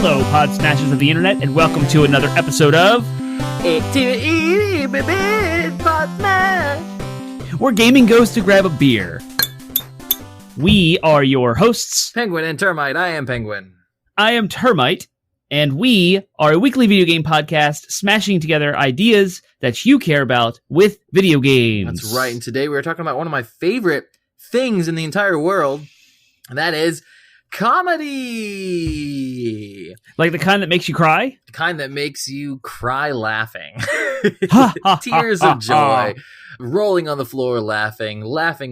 Hello, Pod Smashers of the Internet, and welcome to another episode of Pod Smash. Where Gaming Goes to Grab a Beer. We are your hosts. Penguin and Termite. I am Penguin. I am Termite, and we are a weekly video game podcast smashing together ideas that you care about with video games. That's right, and today we're talking about one of my favorite things in the entire world, and that is comedy. Like the kind that makes you cry? The kind that makes you cry laughing. Tears of joy. Rolling on the floor laughing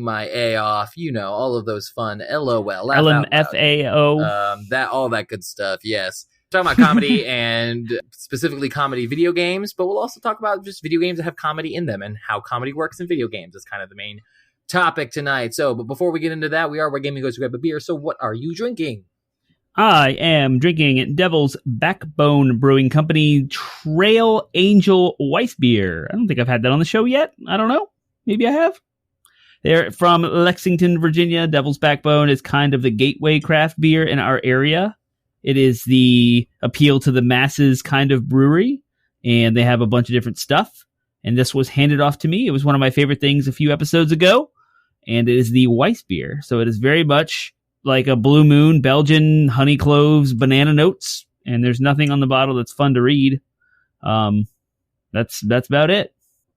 my A off, you know, all of those fun LOL. LMFAO. All that good stuff, yes. Talking about comedy and specifically comedy video games, but we'll also talk about just video games that have comedy in them and how comedy works in video games is kind of the main topic tonight. So, but before we get into that, we are Where Gaming Goes to Grab a Beer. So what are you drinking? I am drinking Devil's Backbone Brewing Company Trail Angel Weiss Beer. I don't think I've had that on the show yet. I don't know. Maybe I have. They're from Lexington, Virginia. Devil's Backbone is kind of the gateway craft beer in our area. It is the appeal to the masses kind of brewery, and they have a bunch of different stuff. And this was handed off to me. It was one of my favorite things a few episodes ago, and it is the Weiss beer. So it is very much like a Blue Moon, Belgian, honey cloves, banana notes, and there's nothing on the bottle that's fun to read. That's about it.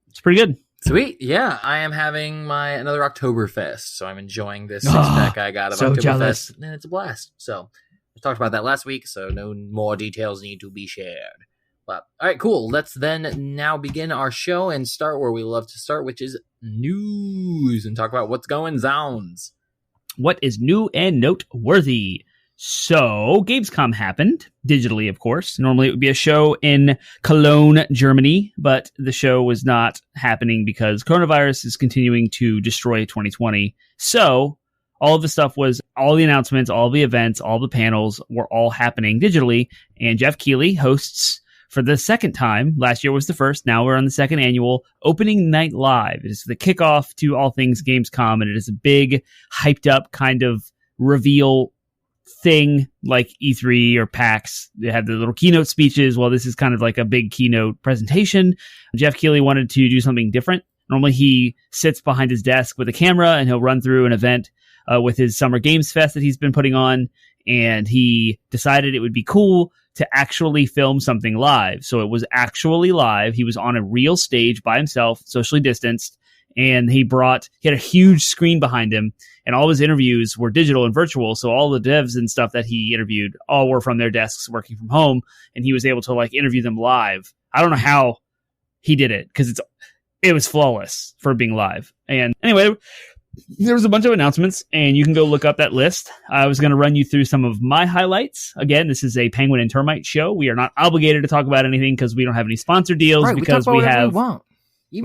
It's pretty good. Sweet. Yeah, I am having another Oktoberfest, so I'm enjoying this six-pack I got of so Oktoberfest, jealous. and it's a blast. So we talked about that last week, so no more details need to be shared. But, all right, cool. Let's then now begin our show and start where we love to start, which is news, and talk about what's going zounds. What is new and noteworthy? So, Gamescom happened, digitally, of course. Normally it would be a show in Cologne, Germany, but the show was not happening because coronavirus is continuing to destroy 2020. So, all of the stuff was, all the announcements, all the events, all the panels were all happening digitally, and Jeff Keighley hosts for the second time. Last year was the first. Now we're on the second annual Opening Night Live. It is the kickoff to all things Gamescom, and it is a big, hyped up kind of reveal thing like E3 or PAX. They had the little keynote speeches. Well, this is kind of like a big keynote presentation. Jeff Keighley wanted to do something different. Normally he sits behind his desk with a camera and he'll run through an event with his Summer Games Fest that he's been putting on. And he decided it would be cool to actually film something live. So it was actually live. He was on a real stage by himself, socially distanced, and he had a huge screen behind him, and all of his interviews were digital and virtual. So all the devs and stuff that he interviewed all were from their desks working from home, and he was able to like interview them live. I don't know how he did it because it was flawless for being live. And anyway, there was a bunch of announcements, and you can go look up that list. I was going to run you through some of my highlights. Again, this is a Penguin and Termite show. We are not obligated to talk about anything because we don't have any sponsor deals. Right, because we have, of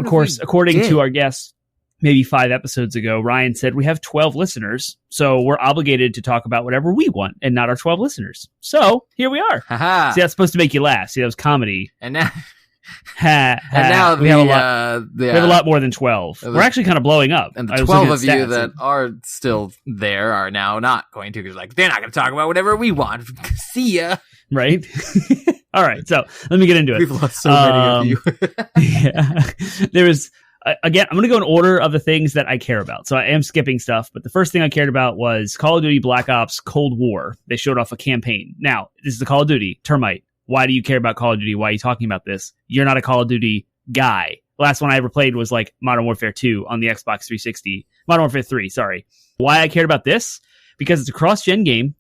course, according to our guest, maybe 5 episodes ago, Ryan said we have 12 listeners, so we're obligated to talk about whatever we want and not our 12 listeners. So here we are. See, that's supposed to make you laugh. See, that was comedy. And now... now we have a lot more than 12. We're actually kind of blowing up. And the 12 of you that are still there are now not going to, because they're not going to talk about whatever we want. See ya. Right? All right, so let me get into it. We've lost so many of you. Yeah. There was, again, I'm going to go in order of the things that I care about. So I am skipping stuff, but the first thing I cared about was Call of Duty Black Ops Cold War. They showed off a campaign. Now, this is the Call of Duty. Termite, why do you care about Call of Duty? Why are you talking about this? You're not a Call of Duty guy. The last one I ever played was like Modern Warfare 2 on the Xbox 360. Modern Warfare 3, sorry. Why I cared about this? Because it's a cross-gen game,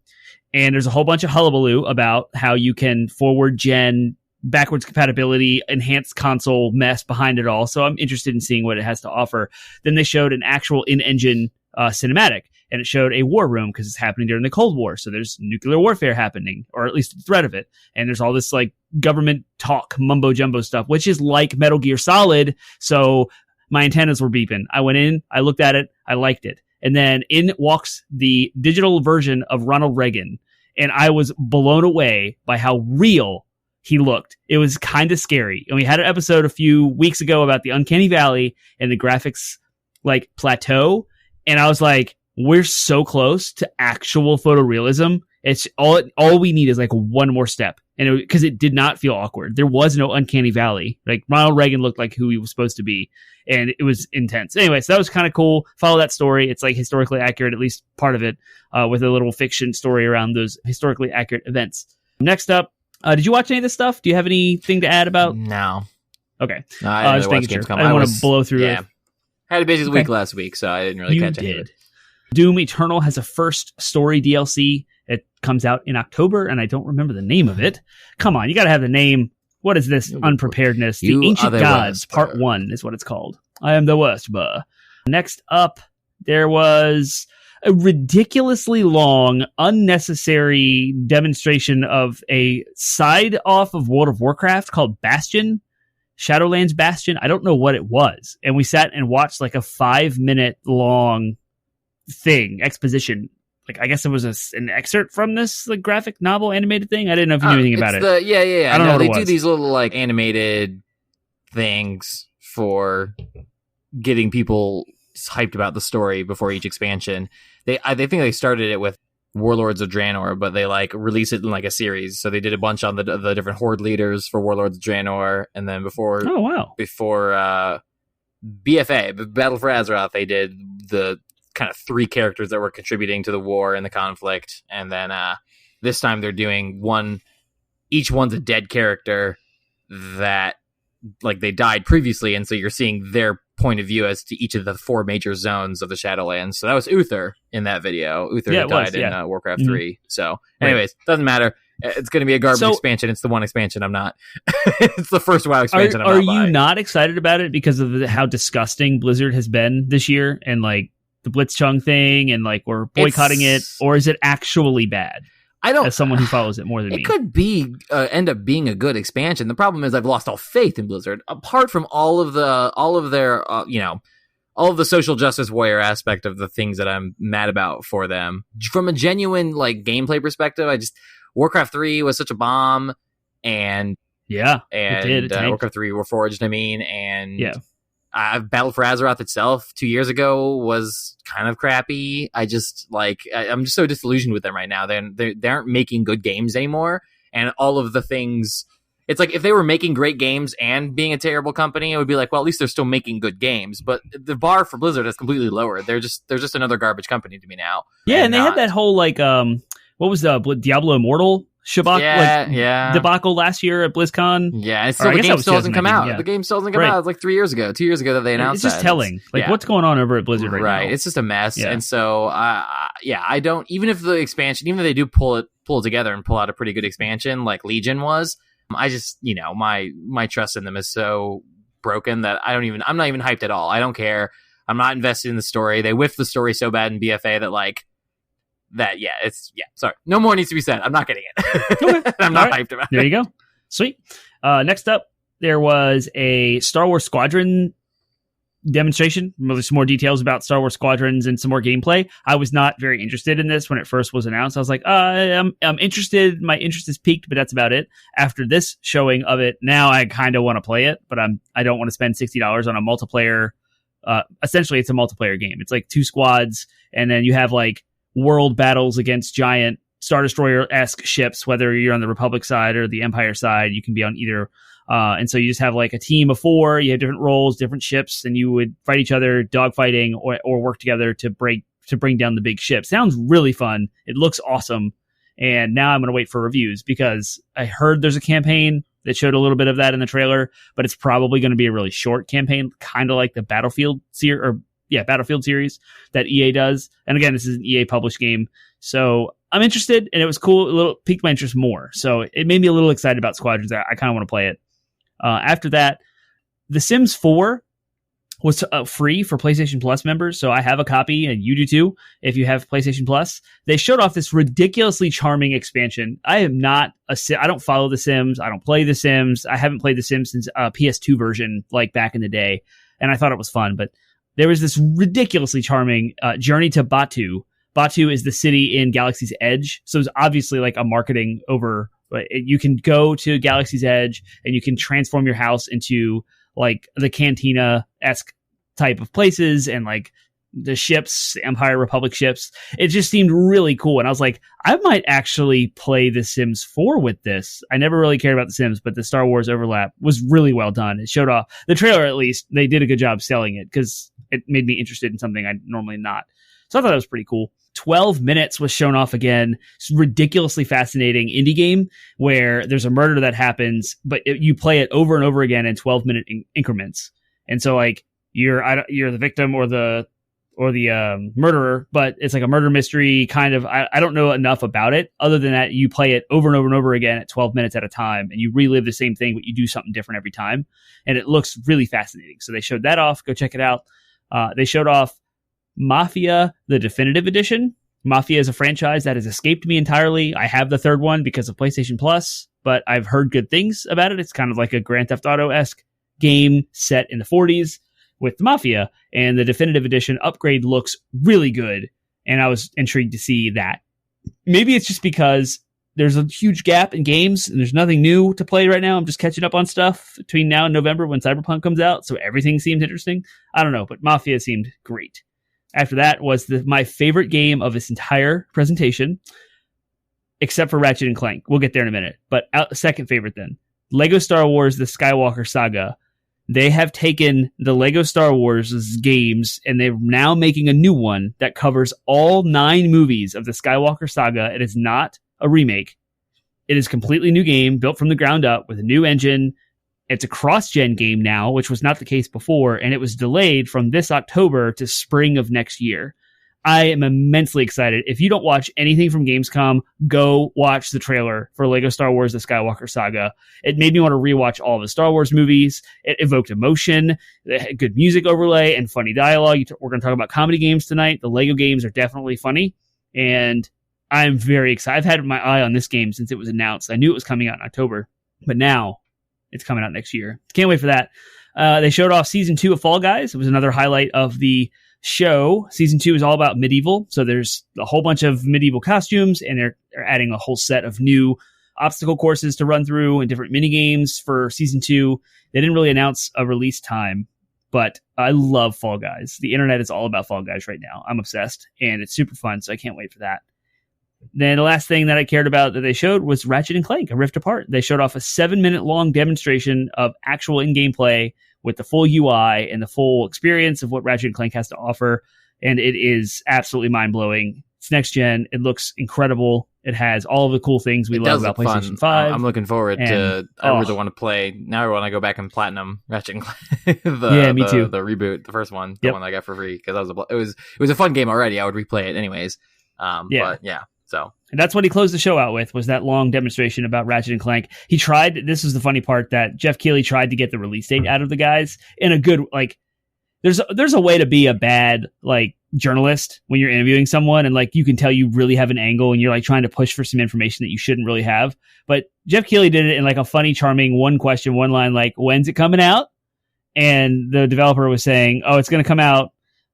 and there's a whole bunch of hullabaloo about how you can forward-gen, backwards compatibility, enhanced console mess behind it all. So I'm interested in seeing what it has to offer. Then they showed an actual in-engine cinematic, and it showed a war room because it's happening during the Cold War. So there's nuclear warfare happening, or at least the threat of it. And there's all this like government talk, mumbo jumbo stuff, which is like Metal Gear Solid. So my antennas were beeping. I went in, I looked at it, I liked it. And then in walks the digital version of Ronald Reagan. And I was blown away by how real he looked. It was kind of scary. And we had an episode a few weeks ago about the Uncanny Valley and the graphics like plateau. And I was like, we're so close to actual photorealism. It's all we need is like one more step. And because it did not feel awkward. There was no uncanny valley. Like Ronald Reagan looked like who he was supposed to be. And it was intense. Anyway, so that was kind of cool. Follow that story. It's like historically accurate, at least part of it, with a little fiction story around those historically accurate events. Next up, did you watch any of this stuff? Do you have anything to add about? No. Okay. No, I didn't really watch Gamescom. I didn't want to blow through it. I had a busy week last week, so I didn't really catch any of it. Doom Eternal has a first story DLC. It comes out in October, and I don't remember the name of it. Come on, you got to have the name. What is this unpreparedness? The Ancient Gods, Part 1 is what it's called. I am the worst, buh. Next up, there was a ridiculously long, unnecessary demonstration of a side off of World of Warcraft called Bastion. Shadowlands Bastion. I don't know what it was. And we sat and watched like a 5-minute long exposition. Like, I guess it was an excerpt from this like graphic novel animated thing. I didn't know if you knew anything about it. I don't know. They do these little like animated things for getting people hyped about the story before each expansion. I think they started it with Warlords of Draenor, but they like release it in like a series. So they did a bunch on the different horde leaders for Warlords of Draenor, and then before BFA, Battle for Azeroth, they did the kind of 3 characters that were contributing to the war and the conflict, and then this time they're doing each one's a dead character that like they died previously, and so you're seeing their point of view as to each of the 4 major zones of the Shadowlands. So that was Uther in that video. Uther died in Warcraft 3. So anyways, doesn't matter. It's going to be a garbage expansion. It's the one expansion I'm not. It's the first WoW expansion I'm not buying. Are you not excited about it because of how disgusting Blizzard has been this year, and like the Blitzchung thing, and like we're boycotting it, or is it actually bad? I don't. As someone who follows it more than me, it could be end up being a good expansion. The problem is I've lost all faith in Blizzard. Apart from all of their all of the social justice warrior aspect of the things that I'm mad about for them, from a genuine like gameplay perspective, Warcraft 3 was such a bomb, and Warcraft 3 Reforged. Battle for Azeroth itself 2 years ago was kind of crappy. I'm just so disillusioned with them right now. They aren't making good games anymore. And all of the things, it's like if they were making great games and being a terrible company, it would be like, well, at least they're still making good games. But the bar for Blizzard is completely lowered. They're just another garbage company to me now. Yeah, and they had that whole like what was the Diablo Immortal debacle last year at BlizzCon. Yeah, the game still hasn't come out. The game still hasn't come out. It's like 3 years ago, 2 years ago that they announced. It's just telling. What's going on over at Blizzard right now? Right, it's just a mess. Yeah. And so, I don't. Even if the expansion, even if they do pull it together and pull out a pretty good expansion like Legion was, I just my trust in them is so broken that I'm not even hyped at all. I don't care. I'm not invested in the story. They whiffed the story so bad in BFA that sorry. No more needs to be said. I'm not getting it. Okay. I'm not hyped about it. There you go. Sweet. Next up, there was a Star Wars Squadron demonstration. There's some more details about Star Wars Squadrons and some more gameplay. I was not very interested in this when it first was announced. I was like, I'm interested. My interest is peaked, but that's about it. After this showing of it, now I kind of want to play it, but I don't want to spend $60 on a multiplayer. Essentially, it's a multiplayer game. It's like 2 squads, and then you have like world battles against giant Star Destroyer-esque ships, whether you're on the Republic side or the Empire side. You can be on either. And so you just have like a team of 4, you have different roles, different ships, and you would fight each other, dogfighting, or work together to bring down the big ship. Sounds really fun. It looks awesome. And now I'm going to wait for reviews because I heard there's a campaign that showed a little bit of that in the trailer, but it's probably going to be a really short campaign, kind of like the Battlefield series that EA does. And again, this is an EA published game. So I'm interested, and it was cool. It piqued my interest more. So it made me a little excited about Squadrons. I kind of want to play it. After that, The Sims 4 was free for PlayStation Plus members. So I have a copy, and you do too, if you have PlayStation Plus. They showed off this ridiculously charming expansion. I don't follow The Sims. I don't play The Sims. I haven't played The Sims since PS2 version, like back in the day. And I thought it was fun, but there was this ridiculously charming journey to Batu. Batu is the city in Galaxy's Edge. So it's obviously like a marketing over. You can go to Galaxy's Edge and you can transform your house into like the Cantina-esque type of places and like the ships, the Empire Republic ships. It just seemed really cool. And I was like, I might actually play The Sims 4 with this. I never really cared about The Sims, but the Star Wars overlap was really well done. It showed off the trailer, at least. They did a good job selling it because it made me interested in something I'd normally not. So I thought it was pretty cool. 12 Minutes was shown off again. It's a ridiculously fascinating indie game where there's a murder that happens, but you play it over and over again in 12-minute increments. And so like you're the victim or the murderer, but it's like a murder mystery kind of. I don't know enough about it other than that you play it over and over and over again at 12 minutes at a time, and you relive the same thing, but you do something different every time. And it looks really fascinating. So they showed that off. Go check it out. They showed off Mafia, the definitive edition. Mafia is a franchise that has escaped me entirely. I have the third one because of PlayStation Plus, but I've heard good things about it. It's kind of like a Grand Theft Auto-esque game set in the 40s with the Mafia, and the definitive edition upgrade looks really good, and I was intrigued to see that. Maybe it's just because there's a huge gap in games and there's nothing new to play right now. I'm just catching up on stuff between now and November when Cyberpunk comes out, so everything seems interesting. I don't know, but Mafia seemed great. After that was my favorite game of this entire presentation, except for Ratchet and Clank. We'll get there in a minute, but second favorite then. Lego Star Wars The Skywalker Saga. They have taken the Lego Star Wars games and they're now making a new one that covers all 9 movies of the Skywalker Saga. It is not a remake. It is a completely new game built from the ground up with a new engine. It's a cross-gen game now, which was not the case before, and it was delayed from this October to spring of next year. I am immensely excited. If you don't watch anything from Gamescom, go watch the trailer for Lego Star Wars The Skywalker Saga. It made me want to rewatch all the Star Wars movies. It evoked emotion, good music overlay, and funny dialogue. We're going to talk about comedy games tonight. The Lego games are definitely funny, and I'm very excited. I've had my eye on this game since it was announced. I knew it was coming out in October, but now it's coming out next year. Can't wait for that. They showed off Season 2 of Fall Guys. It was another highlight of the show. Season 2 is all about medieval. So there's a whole bunch of medieval costumes, and they're adding a whole set of new obstacle courses to run through and different mini games for Season 2. They didn't really announce a release time, but I love Fall Guys. The internet is all about Fall Guys right now. I'm obsessed, and it's super fun, so I can't wait for that. Then the last thing that I cared about that they showed was Ratchet and Clank, A Rift Apart. They showed off a 7-minute long demonstration of actual in-game play with the full UI and the full experience of what Ratchet and Clank has to offer. And it is absolutely mind-blowing. It's next gen. It looks incredible. It has all of the cool things we love about PlayStation 5. I'm looking forward to. I really want to play now. When I go back and platinum Ratchet and Clank, me too. The reboot, the first one, the one that I got for free because it was a fun game already. I would replay it anyways. But yeah. So. And that's what he closed the show out with, was that long demonstration about Ratchet and Clank. He tried, this is the funny part, that Jeff Keighley tried to get the release date out of the guys in a good, like, there's a way to be a bad, like, journalist when you're interviewing someone, and, like, you can tell you really have an angle and you're, like, trying to push for some information that you shouldn't really have. But Jeff Keighley did it in, like, a funny, charming one question, one line, like, when's it coming out? And the developer was saying, oh, it's going to come out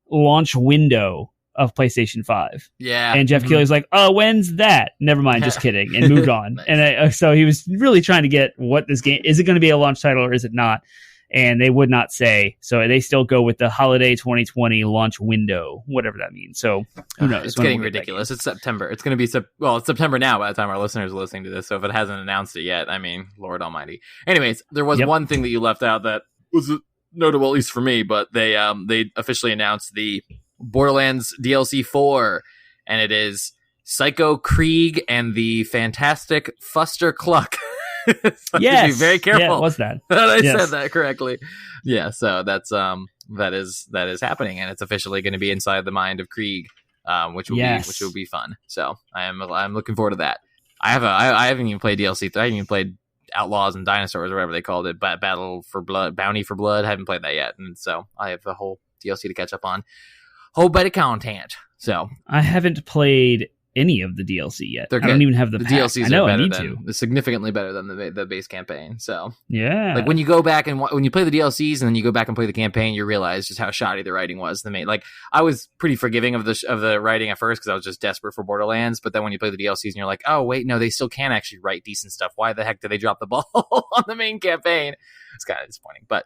launch window of PlayStation 5. Yeah. And Jeff Keighley's like, oh, when's that? Never mind, just kidding. And moved on. Nice. And so he was really trying to get what this game, is it going to be a launch title or is it not? And they would not say. So they still go with the holiday 2020 launch window, whatever that means. So who knows? It's getting ridiculous. It's September. It's going to be, it's September now by the time our listeners are listening to this. So if it hasn't announced it yet, I mean, Lord Almighty. Anyways, there was one thing that you left out that was notable, at least for me, but they officially announced the Borderlands DLC 4, and it is Psycho Krieg and the fantastic Fuster Cluck. So yes, be very careful. Yeah, what's that? That I said that correctly. Yeah, so that's that is happening, and it's officially going to be inside the mind of Krieg, which will be fun. So I'm looking forward to that. I haven't even played DLC. I haven't even played Outlaws and Dinosaurs or whatever they called it, but Battle for Blood, Bounty for Blood. I haven't played that yet, and so I have the whole DLC to catch up on. Whole bit of content. So I haven't played any of the DLC yet. I don't even have the pack. DLCs. I know are I need to. They're significantly better than the base campaign. So yeah, like when you go back and when you play the DLCs and then you go back and play the campaign, you realize just how shoddy the writing was. Like I was pretty forgiving of the writing at first because I was just desperate for Borderlands. But then when you play the DLCs and you're like, oh wait, no, they still can actually write decent stuff. Why the heck did they drop the ball on the main campaign? It's kind of disappointing, but.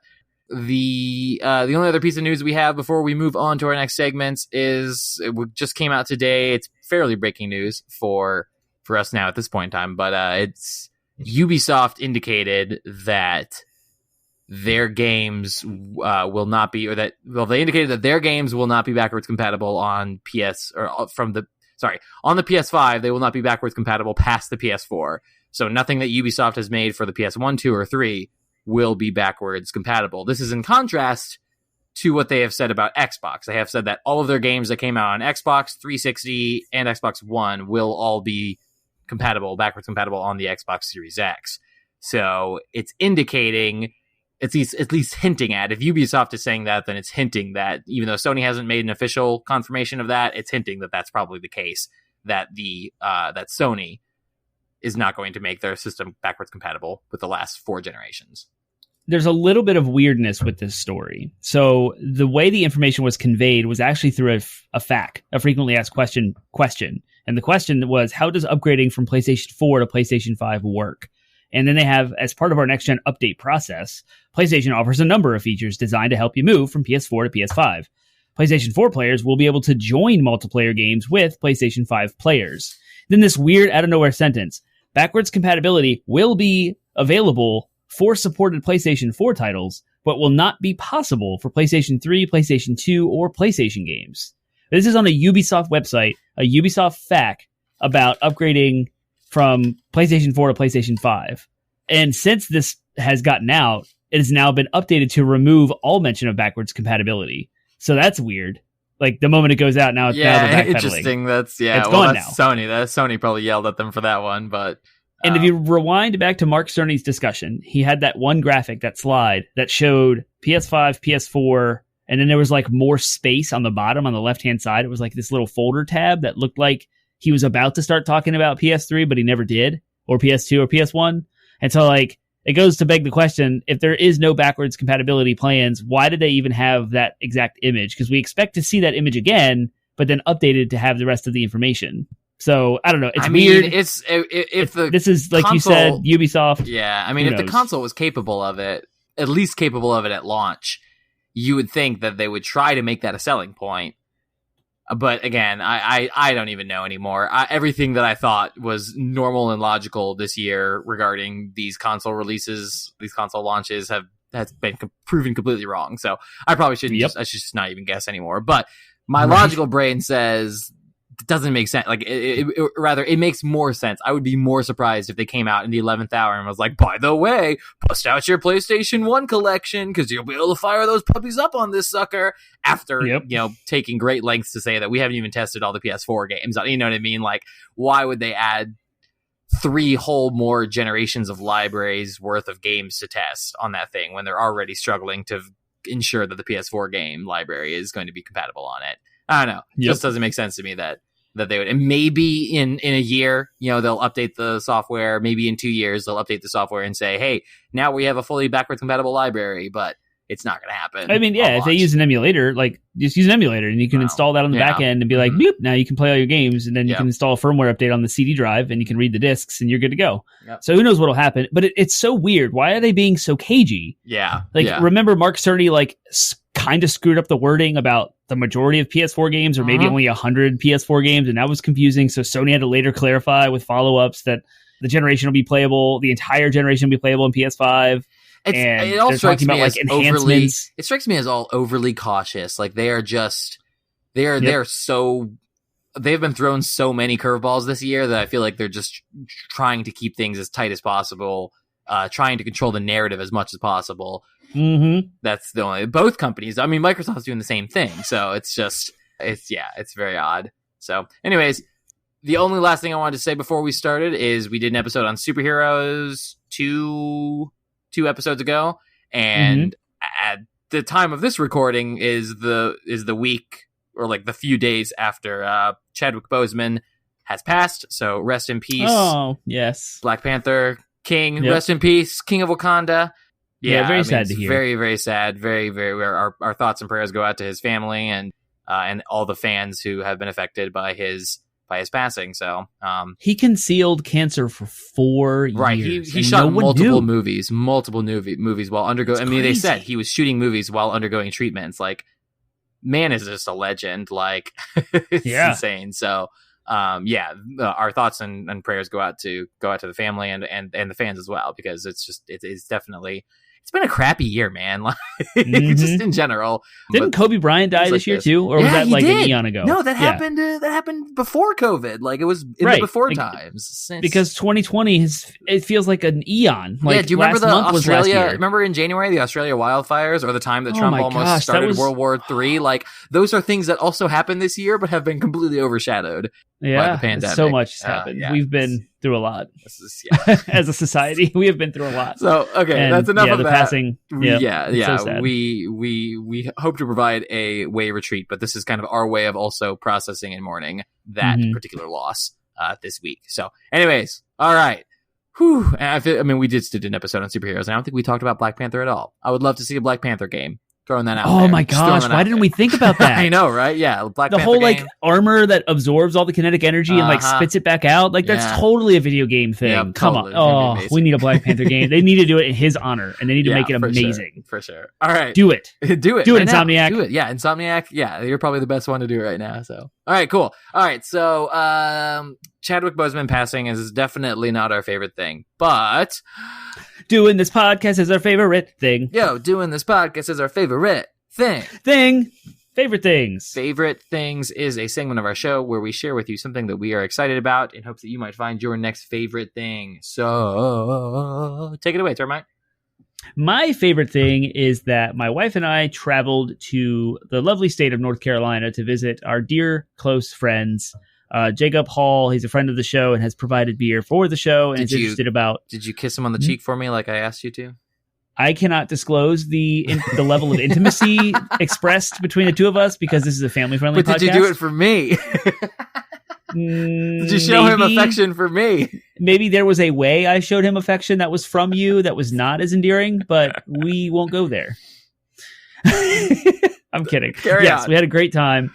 the only other piece of news we have before we move on to our next segments is it just came out today. It's fairly breaking news for us now at this point in time, but it's Ubisoft indicated that their games will not be, or that, well, they indicated that their games will not be backwards compatible on on the PS5. They will not be backwards compatible past the PS4. So nothing that Ubisoft has made for the PS1, 2, or 3 will be backwards compatible. This is in contrast to what they have said about Xbox. They have said that all of their games that came out on Xbox 360 and Xbox One will all be backwards compatible on the Xbox Series X. So it's indicating, at least hinting at, if Ubisoft is saying that, then it's hinting that, even though Sony hasn't made an official confirmation of that, it's hinting that that's probably the case, that that Sony is not going to make their system backwards compatible with the last 4 generations. There's a little bit of weirdness with this story. So the way the information was conveyed was actually through a FAQ, a frequently asked question. And the question was, how does upgrading from PlayStation 4 to PlayStation 5 work? And then they have, as part of our next-gen update process, PlayStation offers a number of features designed to help you move from PS4 to PS5. PlayStation 4 players will be able to join multiplayer games with PlayStation 5 players. Then this weird out-of-nowhere sentence, backwards compatibility will be available for supported PlayStation 4 titles, but will not be possible for PlayStation 3, PlayStation 2, or PlayStation games. This is on a Ubisoft website, a Ubisoft FAQ about upgrading from PlayStation 4 to PlayStation 5. And since this has gotten out, it has now been updated to remove all mention of backwards compatibility. So that's weird. Like, the moment it goes out, now they're backpedaling. Interesting. That's gone now. Sony. Sony probably yelled at them for that one, but... And if you rewind back to Mark Cerny's discussion, he had that one graphic, that slide, that showed PS5, PS4, and then there was like more space on the bottom on the left-hand side. It was like this little folder tab that looked like he was about to start talking about PS3, but he never did, or PS2 or PS1. And so, like, it goes to beg the question, if there is no backwards compatibility plans, why did they even have that exact image? Because we expect to see that image again, but then updated to have the rest of the information. So, I don't know. It's weird. This is, like console, you said, Ubisoft. Yeah, I mean, if the console was capable of it, at least capable of it at launch, you would think that they would try to make that a selling point. But again, I don't even know anymore. Everything that I thought was normal and logical this year regarding these console releases, these console launches has been proven completely wrong. So I probably shouldn't. I should just not even guess anymore. But my logical brain says it doesn't make sense. Like, it makes more sense. I would be more surprised if they came out in the 11th hour and was like, by the way, bust out your PlayStation 1 collection because you'll be able to fire those puppies up on this sucker, after taking great lengths to say that we haven't even tested all the PS4 games. You know what I mean? Like, why would they add 3 whole more generations of libraries worth of games to test on that thing when they're already struggling to ensure that the PS4 game library is going to be compatible on it? I don't know. It just doesn't make sense to me that they would. And maybe in a year, they'll update the software. Maybe in 2 years, they'll update the software and say, hey, now we have a fully backwards compatible library. But it's not going to happen. I mean, if they use an emulator, like, just use an emulator and you can install that on the back end and be like, boop, now you can play all your games. And then you can install a firmware update on the CD drive and you can read the discs and you're good to go. Yep. So who knows what'll happen? But it's so weird. Why are they being so cagey? Yeah. Remember Mark Cerny, like, kind of screwed up the wording about the majority of PS4 games, or maybe only 100 PS4 games, and that was confusing. So Sony had to later clarify with follow-ups that the generation will be playable, the entire generation will be playable in PS5. It all strikes me as overly. It strikes me as all overly cautious. Like, they are just they've been thrown so many curveballs this year that I feel like they're just trying to keep things as tight as possible, trying to control the narrative as much as possible. Mm-hmm. That's the only, both companies. I mean, Microsoft's doing the same thing. So it's very odd. So anyways, the only last thing I wanted to say before we started is we did an episode on superheroes two episodes ago. And at the time of this recording is the week, or like the few days after Chadwick Boseman has passed. So rest in peace. Oh, yes. Black Panther King, rest in peace, King of Wakanda. Yeah, very sad to hear. Very, very sad. Very, very. Our thoughts and prayers go out to his family and all the fans who have been affected by his his passing. So he concealed cancer for 4 years. Right, he shot multiple movies while undergoing. I mean, they said he was shooting movies while undergoing treatments. Like, man is just a legend. Like, it's insane. So, our thoughts and prayers go out to the family and the fans as well, because it's definitely. It's been a crappy year, man. Like, just in general. Didn't Kobe Bryant die this year too, or was that like an eon ago? No, that happened. That happened before COVID. Like, it was in the before times. Because 2020 it feels like an eon. Like, do you remember the Australia? Remember in January the Australia wildfires, or the time that Trump almost started World War III? Like, those are things that also happened this year, but have been completely overshadowed by the pandemic. So much has happened. We've been through a lot. As a society, we have been through a lot. So that's enough of that. Passing. So we hope to provide a way retreat, but this is kind of our way of also processing and mourning that particular loss this week. So, anyways, all right. Whew. And we just did an episode on superheroes, and I don't think we talked about Black Panther at all. I would love to see a Black Panther game. Throwing that out. Oh my gosh! Why didn't we think about that? I know, right? Yeah, Black Panther whole game. Armor that absorbs all the kinetic energy and spits it back out. Like, that's totally a video game thing. Yeah, Come on! Oh, we need a Black Panther game. They need to do it in his honor, and they need to make it amazing. For sure. All right, do it. Do it, Insomniac. Do it. Yeah, Insomniac. Yeah, you're probably the best one to do it right now. So, all right, cool. All right, so Chadwick Boseman passing is definitely not our favorite thing, but doing this podcast is our favorite thing. Doing this podcast is our favorite thing. Favorite things. Favorite Things is a segment of our show where we share with you something that we are excited about in hopes that you might find your next favorite thing. So, take it away, Termite. My favorite thing is that my wife and I traveled to the lovely state of North Carolina to visit our dear close friends. Jacob Hall, he's a friend of the show and has provided beer for the show and is interested about... Did you kiss him on the cheek for me like I asked you to? I cannot disclose the level of intimacy expressed between the two of us because this is a family-friendly podcast. But did you do it for me? Did you show him affection for me? Maybe there was a way I showed him affection that was from you that was not as endearing, but we won't go there. I'm kidding. Carry on. We had a great time.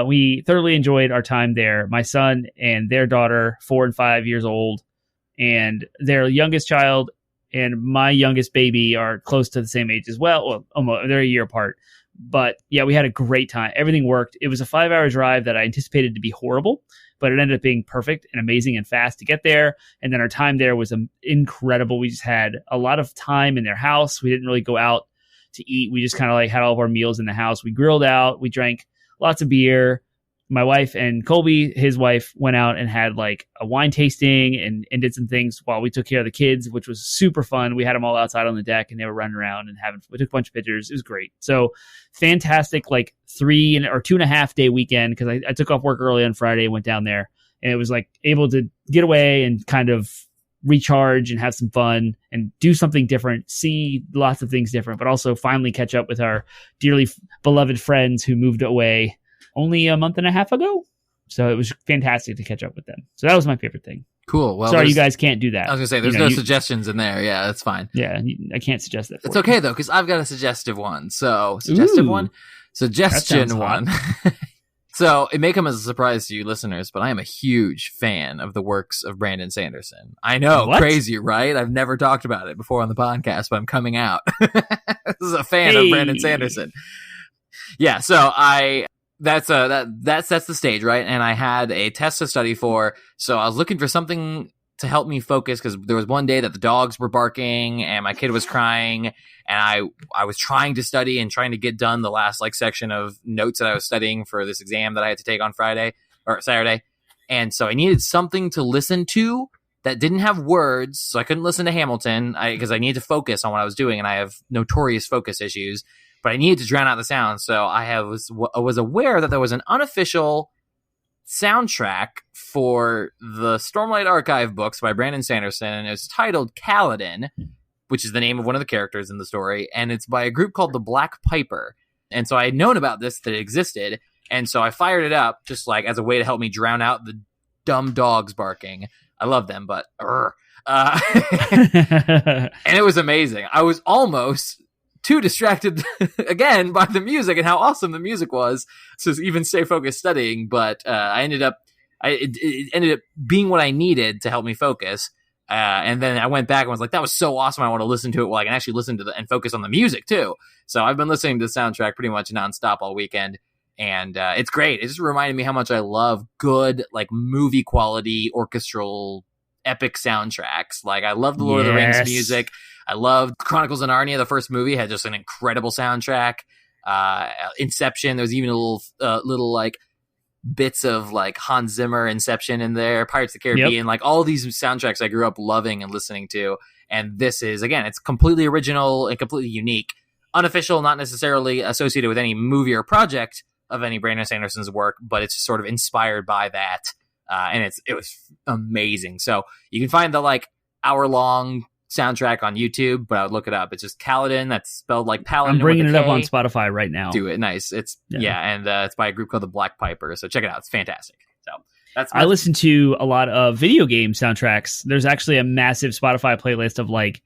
We thoroughly enjoyed our time there. My son and their daughter, 4 and 5 years old, and their youngest child and my youngest baby are close to the same age as well. Well, almost, they're a year apart. But yeah, we had a great time. Everything worked. It was a 5-hour drive that I anticipated to be horrible, but it ended up being perfect and amazing and fast to get there. And then our time there was incredible. We just had a lot of time in their house. We didn't really go out to eat. We just kind of had all of our meals in the house. We grilled out. We drank lots of beer. My wife and Colby, his wife, went out and had like a wine tasting and did some things while we took care of the kids, which was super fun. We had them all outside on the deck and they were running around and we took a bunch of pictures. It was great. So fantastic, like 3 or 2.5 day weekend, because I took off work early on Friday and went down there, and it was like able to get away and kind of recharge and have some fun and do something different, see lots of things different, but also finally catch up with our dearly beloved friends who moved away only a month and a half ago. So it was fantastic to catch up with them. So that was my favorite thing. Cool. Well, sorry, you guys can't do that. I was going to say, there's no suggestions in there. Yeah, that's fine. Yeah, I can't suggest that. It's okay, though, because I've got a suggestive one. So, Suggestion one. So it may come as a surprise to you listeners, but I am a huge fan of the works of Brandon Sanderson. I know, crazy, right? I've never talked about it before on the podcast, but I'm coming out. This is a fan of Brandon Sanderson. Yeah, so that sets the stage, right? And I had a test to study for, so I was looking for something to help me focus, because there was one day that the dogs were barking and my kid was crying, and I was trying to study and trying to get done the last section of notes that I was studying for this exam that I had to take on Friday or Saturday. And so I needed something to listen to that didn't have words, so I couldn't listen to Hamilton because I needed to focus on what I was doing, and I have notorious focus issues. But I needed to drown out the sound, so I was aware that there was an unofficial soundtrack for the Stormlight Archive books by Brandon Sanderson, and it's titled Kaladin, which is the name of one of the characters in the story, and it's by a group called the Black Piper. And so I had known about this, that it existed, and so I fired it up just as a way to help me drown out the dumb dogs barking. I love them, but and it was amazing. I was almost too distracted again by the music and how awesome the music was to even stay focused studying. But I ended up it ended up being what I needed to help me focus. And then I went back and was like, that was so awesome. I want to listen to it while I can actually listen to and focus on the music too. So I've been listening to the soundtrack pretty much nonstop all weekend. And it's great. It just reminded me how much I love good, like, movie quality orchestral epic soundtracks. Like, I love the Lord of the Rings music. I love Chronicles of Narnia. The first movie had just an incredible soundtrack. Inception. There was even a little like bits of like Hans Zimmer Inception in there, Pirates of the Caribbean, like all these soundtracks I grew up loving and listening to. And this is, again, it's completely original and completely unique, unofficial, not necessarily associated with any movie or project of any Brandon Sanderson's work, but it's sort of inspired by that. And it was amazing. So you can find the like hour-long soundtrack on YouTube, but I would look it up. It's just Kaladin. That's spelled like Paladin. I'm bringing it up on Spotify right now. Do it. Nice. It's and it's by a group called the Black Piper. So check it out. It's fantastic. So I listen to a lot of video game soundtracks. There's actually a massive Spotify playlist of like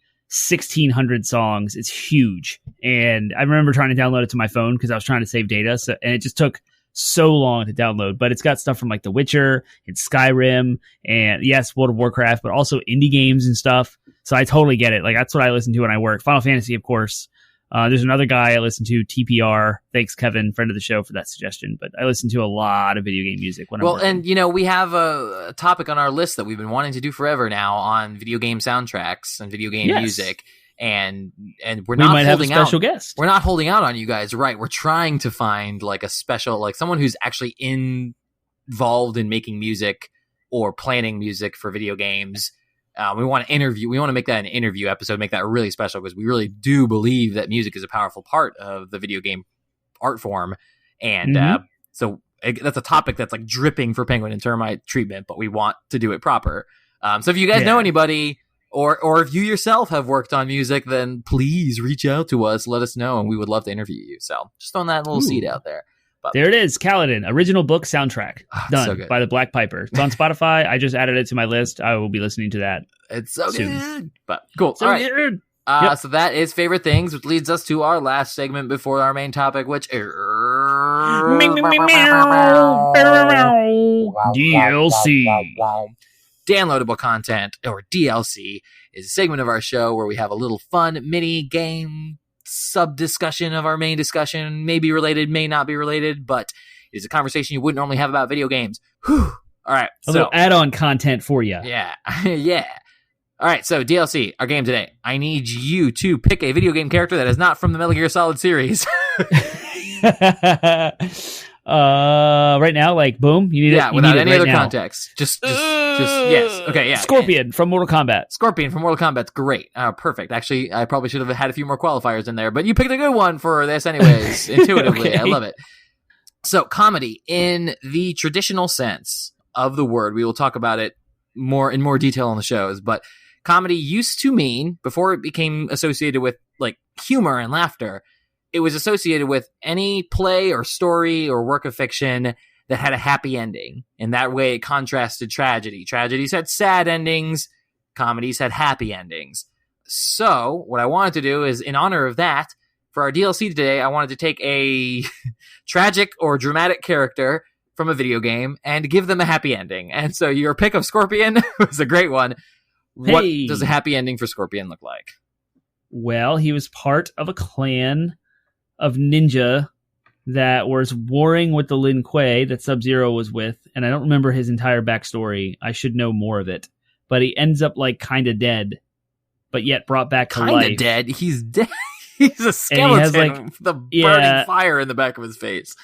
1,600 songs. It's huge, and I remember trying to download it to my phone because I was trying to save data. So, and it just took so long to download. But it's got stuff from like The Witcher and Skyrim, and yes, World of Warcraft, but also indie games and stuff. So I totally get it. Like, that's what I listen to when I work. Final Fantasy, of course. There's another guy I listen to, TPR. Thanks, Kevin, friend of the show, for that suggestion. But I listen to a lot of video game music when I'm working. And, you know, we have a topic on our list that we've been wanting to do forever now on video game soundtracks and video game music. And we might have a special guest. We're not holding out on you guys, right? We're trying to find like a special, like someone who's actually involved in making music or planning music for video games. We want to make that an interview episode, make that really special, because we really do believe that music is a powerful part of the video game art form. And so that's a topic that's like dripping for Penguin and Termite treatment, but we want to do it proper. So if you guys know anybody, or if you yourself have worked on music, then please reach out to us, let us know, and we would love to interview you. So just throwing that little seed out there. But there it is, Kaladin, original book soundtrack, done by the Black Piper. It's on Spotify. I just added it to my list. I will be listening to that. It's so soon. Good. But cool. So all right. Good. So that is favorite things, which leads us to our last segment before our main topic, which is DLC. Downloadable content, or DLC, is a segment of our show where we have a little fun mini game sub-discussion of our main discussion. May be related, may not be related, but it's a conversation you wouldn't normally have about video games. Whew. All right. A little add-on content for you. Yeah. Yeah. All right. So DLC, our game today. I need you to pick a video game character that is not from the Metal Gear Solid series. Right now, like, boom. You need it. Without any other now. context. Just yes. Okay. Yeah. Scorpion from Mortal Kombat. Scorpion from Mortal Kombat's great. Perfect. Actually, I probably should have had a few more qualifiers in there, but you picked a good one for this, anyways. Intuitively, I love it. So, comedy in the traditional sense of the word. We will talk about it in more detail on the shows, but comedy used to mean, before it became associated with like humor and laughter, it was associated with any play or story or work of fiction that had a happy ending. And that way it contrasted tragedy. Tragedies had sad endings. Comedies had happy endings. So what I wanted to do is, in honor of that, for our DLC today, I wanted to take a tragic or dramatic character from a video game and give them a happy ending. And so your pick of Scorpion was a great one. What does a happy ending for Scorpion look like? Well, he was part of a clan of ninja that was warring with the Lin Kuei that Sub-Zero was with, and I don't remember his entire backstory. I should know more of it. But he ends up like kind of dead, but yet brought back to life. Kind of dead? He's dead. He's a skeleton with the burning fire in the back of his face.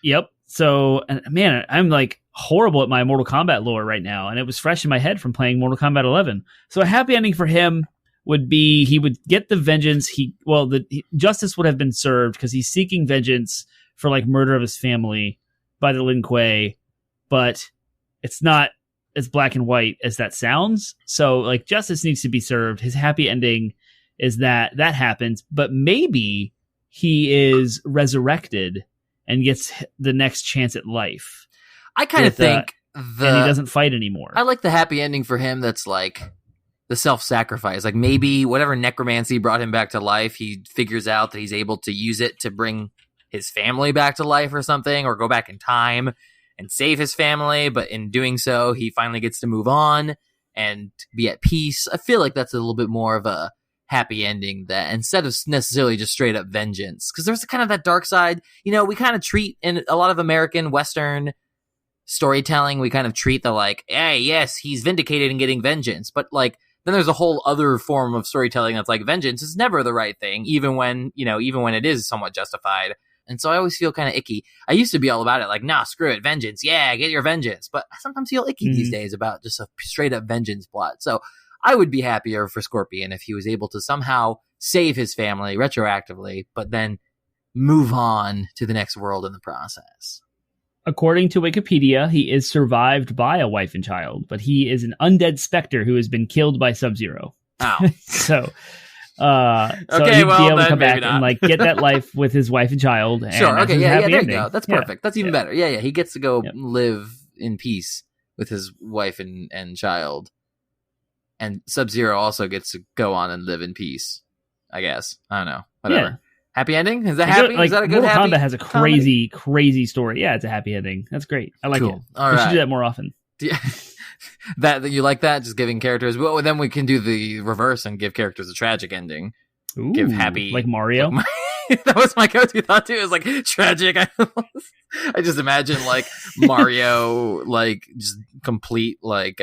Yep. So, man, I'm like horrible at my Mortal Kombat lore right now, and it was fresh in my head from playing Mortal Kombat 11. So a happy ending for him would be he would get the vengeance. Justice would have been served because he's seeking vengeance for like murder of his family by the Lin Kuei, but it's not as black and white as that sounds. So like justice needs to be served. His happy ending is that happens, but maybe he is resurrected and gets the next chance at life. I kind of think and he doesn't fight anymore. I like the happy ending for him that's like the self-sacrifice. Like maybe whatever necromancy brought him back to life, he figures out that he's able to use it to bring his family back to life or something, or go back in time and save his family, but in doing so, he finally gets to move on and be at peace. I feel like that's a little bit more of a happy ending that instead of necessarily just straight up vengeance, because there's kind of that dark side. You know, we kind of treat in a lot of American Western storytelling, we kind of treat the like, hey, yes, he's vindicated and getting vengeance, but like then there's a whole other form of storytelling that's like vengeance is never the right thing, even when it is somewhat justified. And so I always feel kind of icky. I used to be all about it, like, nah, screw it, vengeance, yeah, get your vengeance. But I sometimes feel icky these days about just a straight up vengeance plot. So I would be happier for Scorpion if he was able to somehow save his family retroactively, but then move on to the next world in the process. According to Wikipedia, he is survived by a wife and child, but he is an undead specter who has been killed by Sub-Zero. Oh. so okay, he'd well, be able to come maybe back not. and like get that life with his wife and child. And Sure, okay, yeah, there you go. That's Yeah. perfect. That's even better. Yeah, he gets to go live in peace with his wife and child. And Sub-Zero also gets to go on and live in peace, I guess. I don't know. Whatever. Yeah. Happy ending? Is that happy? Like, is that a good Mortal happy Kombat has a crazy story. Yeah, it's a happy ending. That's great. I like it. All we right. should do that more often. That you like that? Just giving characters. Well, then we can do the reverse and give characters a tragic ending. Ooh, Give happy, like Mario. That was my go-to thought too. It was like tragic. I just imagine like Mario, like just complete like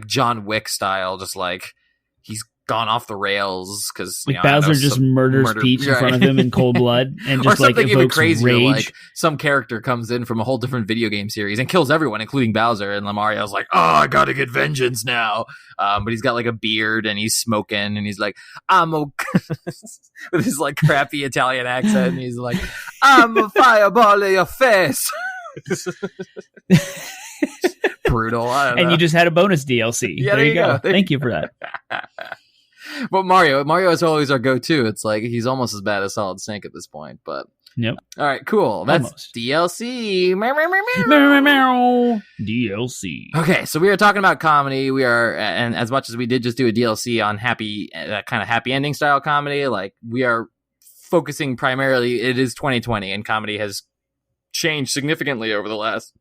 John Wick style, just like he's gone off the rails because like Bowser just murders Peach in front of him in cold blood and just or like something even evokes crazier, rage. like some character comes in from a whole different video game series and kills everyone, including Bowser, and Mario's like, "Oh, I gotta get vengeance now." But he's got like a beard and he's smoking and he's like, "I'm okay," with his like crappy Italian accent, and he's like, "I'm a fireball in your face." Brutal. I don't know. And you just had a bonus DLC. Yeah, there you go. Thank you for that. But Mario is always our go-to. It's like he's almost as bad as Solid Snake at this point. But yep. All right, cool. That's Almost. DLC. DLC. Okay, so we are talking about comedy. We are, and as much as we did just do a DLC on happy, kind of happy ending style comedy, like we are focusing primarily. It is 2020, and comedy has changed significantly over the last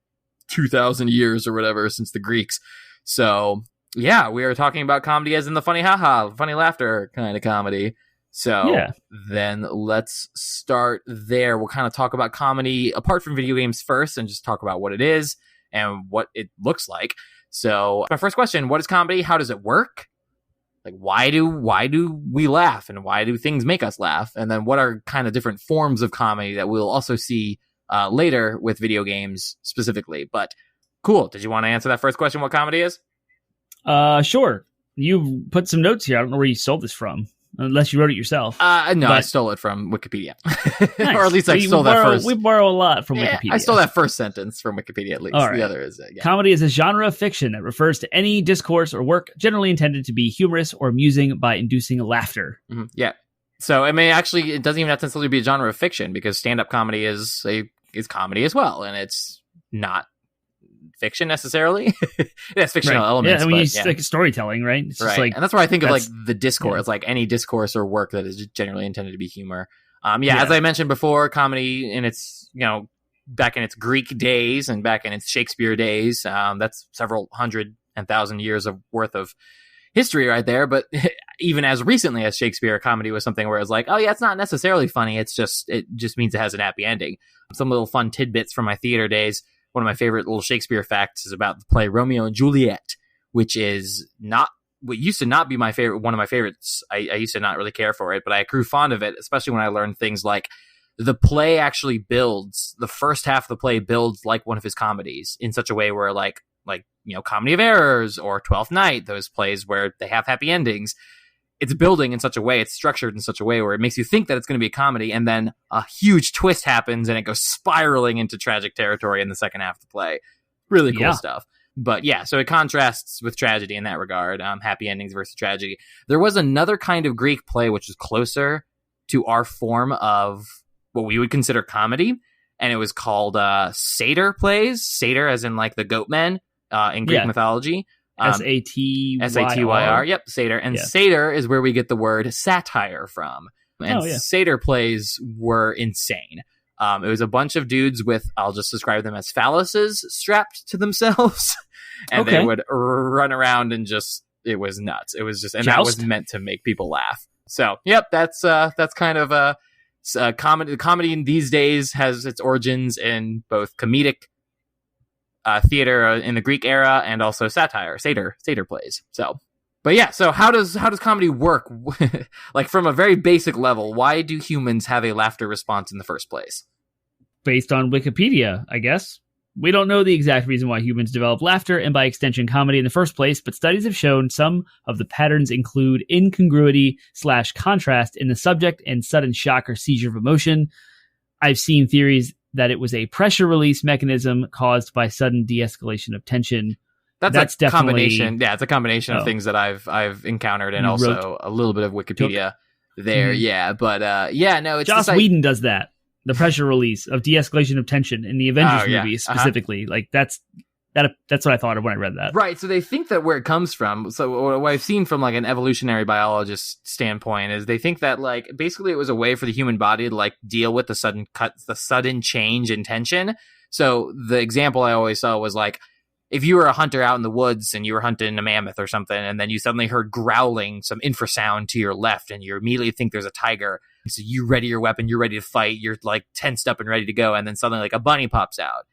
2,000 years or whatever since the Greeks. So yeah, we are talking about comedy as in the funny haha, funny laughter kind of comedy. So then let's start there. We'll kind of talk about comedy apart from video games first and just talk about what it is and what it looks like. So my first question, what is comedy? How does it work? Like, why do we laugh and why do things make us laugh? And then what are kind of different forms of comedy that we'll also see later with video games specifically. But cool. Did you want to answer that first question, what comedy is? Sure. You put some notes here. I don't know where you stole this from, unless you wrote it yourself. No, but I stole it from Wikipedia. Nice. Or at least I stole that first. We borrow a lot from Wikipedia. I stole that first sentence from Wikipedia at least. All right. The other is Comedy is a genre of fiction that refers to any discourse or work generally intended to be humorous or amusing by inducing laughter. Mm-hmm. Yeah. So, I mean, actually, it doesn't even have to necessarily be a genre of fiction because stand-up comedy is comedy as well, and it's not fiction necessarily. It has fictional elements. Yeah, I mean, it's like storytelling, right? It's just like, and that's where I think of like the discourse, like any discourse or work that is generally intended to be humor. As I mentioned before, comedy in its, back in its Greek days and back in its Shakespeare days, that's several hundred and thousand years of worth of history right there. But even as recently as Shakespeare, comedy was something where it's like, oh yeah, it's not necessarily funny. It just means it has an happy ending. Some little fun tidbits from my theater days. One of my favorite little Shakespeare facts is about the play Romeo and Juliet, which is not what used to not be my favorite. One of my favorites. I used to not really care for it, but I grew fond of it, especially when I learned things like the play actually builds. The first half of the play builds like one of his comedies in such a way where like Comedy of Errors or Twelfth Night, those plays where they have happy endings. It's building in such a way, it's structured in such a way where it makes you think that it's going to be a comedy, and then a huge twist happens and it goes spiraling into tragic territory in the second half of the play. Really cool stuff. But yeah, so it contrasts with tragedy in that regard, happy endings versus tragedy. There was another kind of Greek play which is closer to our form of what we would consider comedy, and it was called satyr plays. Satyr as in like the goat men in Greek mythology. Satyr. Yep, satyr. And satyr is where we get the word satire from. And satyr plays were insane. It was a bunch of dudes with, I'll just describe them as phalluses strapped to themselves. And they would run around and just, it was nuts. It was just, and that was meant to make people laugh. So, yep, that's kind of a comedy. The comedy in these days has its origins in both comedic theater in the Greek era and also satire, satyr plays. So, but yeah, so how does comedy work? Like from a very basic level, why do humans have a laughter response in the first place? Based on Wikipedia, I guess. We don't know the exact reason why humans develop laughter and by extension comedy in the first place, but studies have shown some of the patterns include incongruity/contrast in the subject and sudden shock or seizure of emotion. I've seen theories that it was a pressure release mechanism caused by sudden de-escalation of tension. That's a combination. Yeah, it's a combination of things that I've encountered, and also a little bit of Wikipedia there. Mm-hmm. Yeah, but no, it's Joss Whedon does that. The pressure release of de-escalation of tension in the Avengers movies specifically. Like that's what I thought of when I read that. Right. So they think that where it comes from. So what I've seen from like an evolutionary biologist standpoint is they think that like basically it was a way for the human body to like deal with the sudden change in tension. So the example I always saw was like, if you were a hunter out in the woods and you were hunting a mammoth or something, and then you suddenly heard growling, some infrasound to your left, and you immediately think there's a tiger. So you ready your weapon, you're ready to fight, you're like tensed up and ready to go, and then suddenly like a bunny pops out,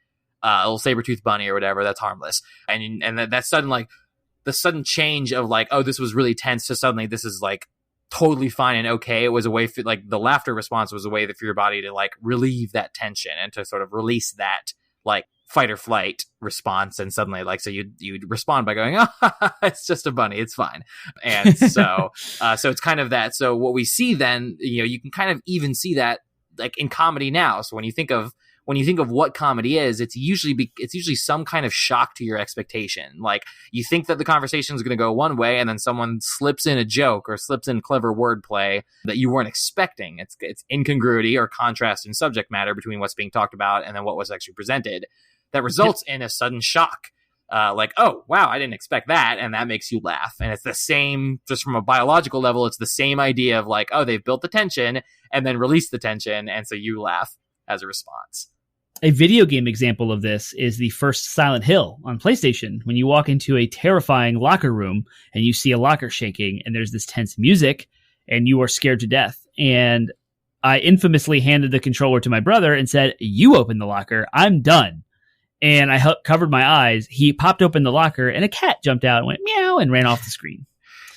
a little saber-toothed bunny or whatever, that's harmless. And that sudden like the sudden change of like, oh, this was really tense to suddenly this is like totally fine and okay. It was a way for like the laughter response was a way for your body to like relieve that tension and to sort of release that like fight or flight response, and suddenly like so you'd respond by going, oh, it's just a bunny, it's fine. And so so it's kind of that. So what we see then, you can kind of even see that like in comedy now. So when you think of what comedy is, it's usually some kind of shock to your expectation. Like you think that the conversation is going to go one way, and then someone slips in a joke or slips in clever wordplay that you weren't expecting. It's incongruity or contrast in subject matter between what's being talked about and then what was actually presented that results in a sudden shock. Like, oh, wow, I didn't expect that. And that makes you laugh. And it's the same, just from a biological level, it's the same idea of like, oh, they've built the tension and then released the tension. And so you laugh as a response. A video game example of this is the first Silent Hill on PlayStation. When you walk into a terrifying locker room and you see a locker shaking and there's this tense music and you are scared to death. And I infamously handed the controller to my brother and said, you open the locker, I'm done. And I covered my eyes. He popped open the locker and a cat jumped out and went meow and ran off the screen.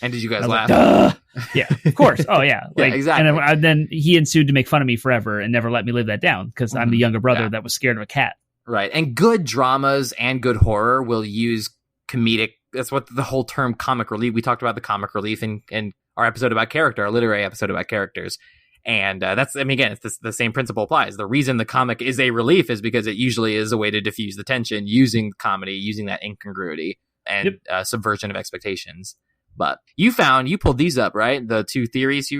And did you guys laugh? Like, yeah, of course. Oh, yeah. Like, yeah, exactly. And then he ensued to make fun of me forever and never let me live that down because I'm the younger brother that was scared of a cat. Right. And good dramas and good horror will use comedic. That's what the whole term comic relief. We talked about the comic relief in our episode about character, our literary episode about characters. And that's, I mean, again, it's the same principle applies. The reason the comic is a relief is because it usually is a way to diffuse the tension using comedy, using that incongruity and subversion of expectations. But you pulled these up, right? The two theories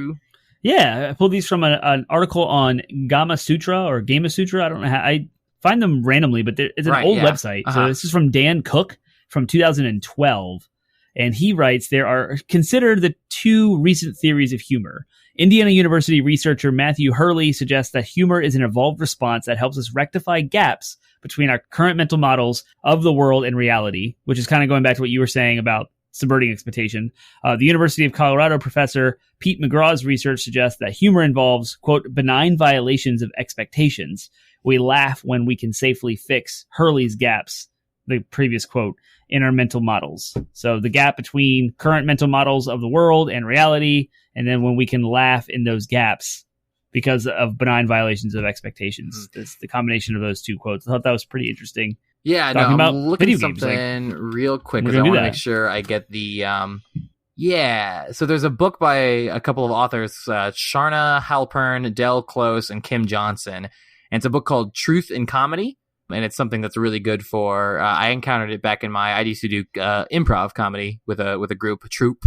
Yeah, I pulled these from an article on Gama Sutra or Gama Sutra. I don't know how, I find them randomly, but it's an old website. So this is from Dan Cook from 2012. And he writes, there are considered the two recent theories of humor. Indiana University researcher Matthew Hurley suggests that humor is an evolved response that helps us rectify gaps between our current mental models of the world and reality, which is kind of going back to what you were saying about subverting expectation. The University of Colorado professor Pete McGraw's research suggests that humor involves, quote, benign violations of expectations. We laugh when we can safely fix Hurley's gaps, the previous quote, in our mental models. So the gap between current mental models of the world and reality, and then when we can laugh in those gaps because of benign violations of expectations. That's the combination of those two quotes. I thought that was pretty interesting. Yeah, talking no, about I'm looking at video games, something real quick because I want to make sure I get the... so there's a book by a couple of authors, Sharna Halpern, Del Close, and Kim Johnson. And it's a book called Truth in Comedy. And it's something that's really good for... I encountered it back in I used to do improv comedy with a troupe,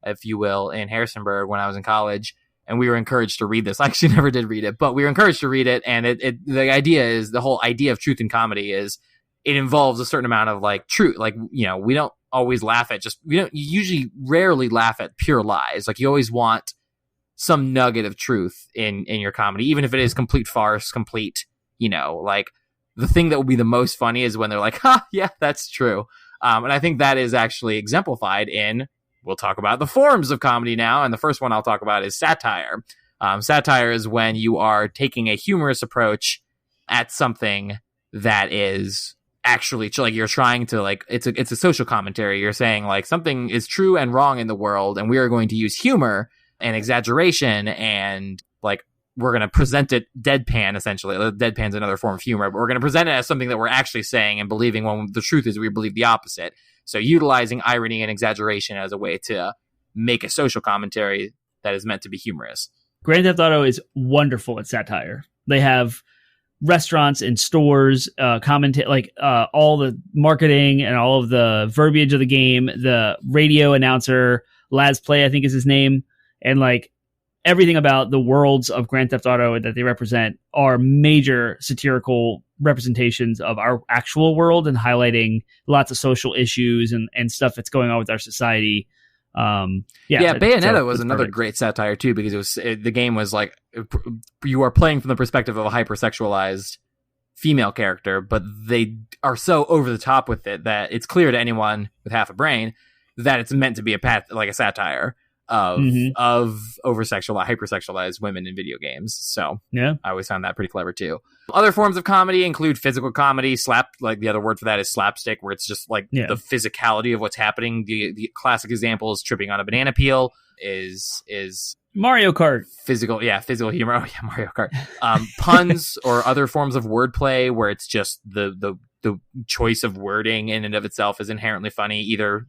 if you will, in Harrisonburg when I was in college. And we were encouraged to read this. I actually never did read it, but we were encouraged to read it. And the whole idea of truth in comedy is it involves a certain amount of like truth. Like, we don't always laugh at you usually rarely laugh at pure lies. Like you always want some nugget of truth in your comedy, even if it is complete farce, complete like the thing that will be the most funny is when they're like, ha, yeah, that's true. And I think that is actually exemplified in, we'll talk about the forms of comedy now. And the first one I'll talk about is satire. Satire is when you are taking a humorous approach at something that is actually like you're trying to like it's a social commentary. You're saying like something is true and wrong in the world, and we are going to use humor and exaggeration and like we're going to present it deadpan, essentially. Deadpan's another form of humor, but we're going to present it as something that we're actually saying and believing when the truth is we believe the opposite. So utilizing irony and exaggeration as a way to make a social commentary that is meant to be humorous. Grand Theft Auto is wonderful at satire. They have restaurants and stores, all the marketing and all of the verbiage of the game, the radio announcer, Laz Play, I think is his name, and like everything about the worlds of Grand Theft Auto that they represent are major satirical representations of our actual world and highlighting lots of social issues and stuff that's going on with our society. Bayonetta was another great satire too, because the game was like you are playing from the perspective of a hypersexualized female character, but they are so over the top with it that it's clear to anyone with half a brain that it's meant to be a satire of hypersexualized women in video games. So yeah, I always found that pretty clever too. Other forms of comedy include physical comedy, like the other word for that is slapstick, where it's just like the physicality of what's happening. The classic example is tripping on a banana peel is Mario Kart. Physical humor. Oh yeah, Mario Kart. Puns or other forms of wordplay where it's just the choice of wording in and of itself is inherently funny. Either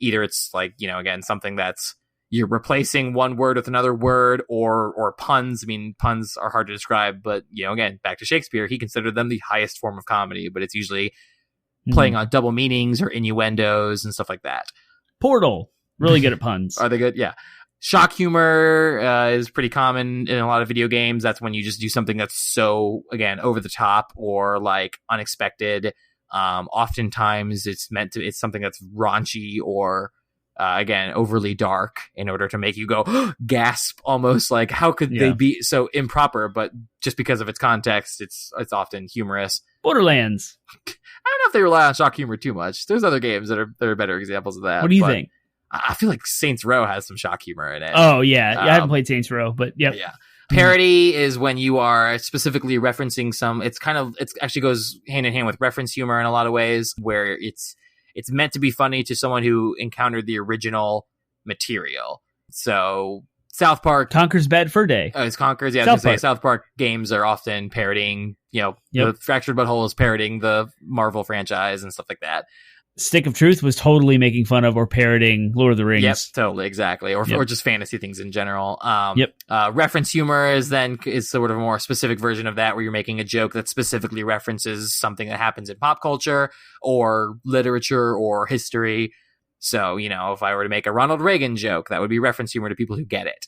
it's like, again, something that's you're replacing one word with another word or puns. I mean, puns are hard to describe, but again, back to Shakespeare, he considered them the highest form of comedy, but it's usually playing on double meanings or innuendos and stuff like that. Portal, really good at puns. Are they good? Yeah. Shock humor is pretty common in a lot of video games. That's when you just do something that's so, again, over the top or like unexpected. Oftentimes it's something that's raunchy or again, overly dark in order to make you go gasp, almost like how could they be so improper? But just because of its context, it's often humorous. Borderlands. I don't know if they rely on shock humor too much. There's other games that are better examples of that. What do you think? I feel like Saints Row has some shock humor in it. Oh yeah, I haven't played Saints Row, but yep. Yeah. Parody is when you are specifically referencing it actually goes hand in hand with reference humor in a lot of ways, where it's meant to be funny to someone who encountered the original material. So South Park Conker's Bad Fur Day. Oh, it's Conker's. Yeah, South Park games are often parodying, the Fractured Butthole is parodying the Marvel franchise and stuff like that. Stick of Truth was totally making fun of or parroting Lord of the Rings. Yep, totally, exactly. Or just fantasy things in general. Reference humor is sort of a more specific version of that, where you're making a joke that specifically references something that happens in pop culture or literature or history. So, if I were to make a Ronald Reagan joke, that would be reference humor to people who get it.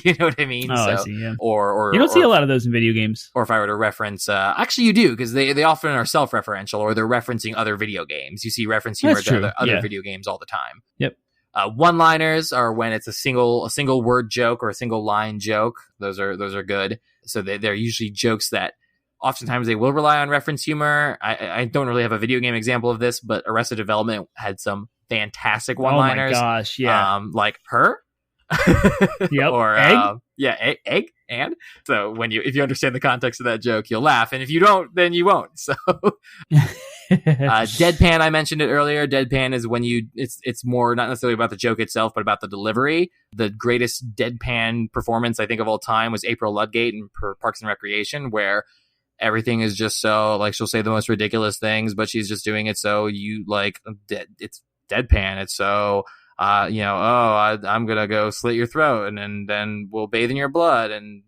You know what I mean? Oh, I see, yeah. Or you don't see a lot of those in video games. Or if I were to reference, actually you do, because they often are self-referential, or they're referencing other video games. You see reference humor to other video games all the time. Yep. One-liners are when it's a single word joke or a single line joke. Those are good. So they're usually jokes that oftentimes they will rely on reference humor. I don't really have a video game example of this, but Arrested Development had some fantastic one-liners. Oh my gosh, yeah. Like her. Yep. Or egg. Egg. And so if you understand the context of that joke, you'll laugh, and if you don't, then you won't. So deadpan, I mentioned it earlier. Deadpan is when it's more not necessarily about the joke itself, but about the delivery. The greatest deadpan performance I think of all time was April Ludgate in Parks and Recreation, where everything is just so like she'll say the most ridiculous things, but she's just doing it so you like it's deadpan. It's so I'm gonna go slit your throat, and then we'll bathe in your blood, and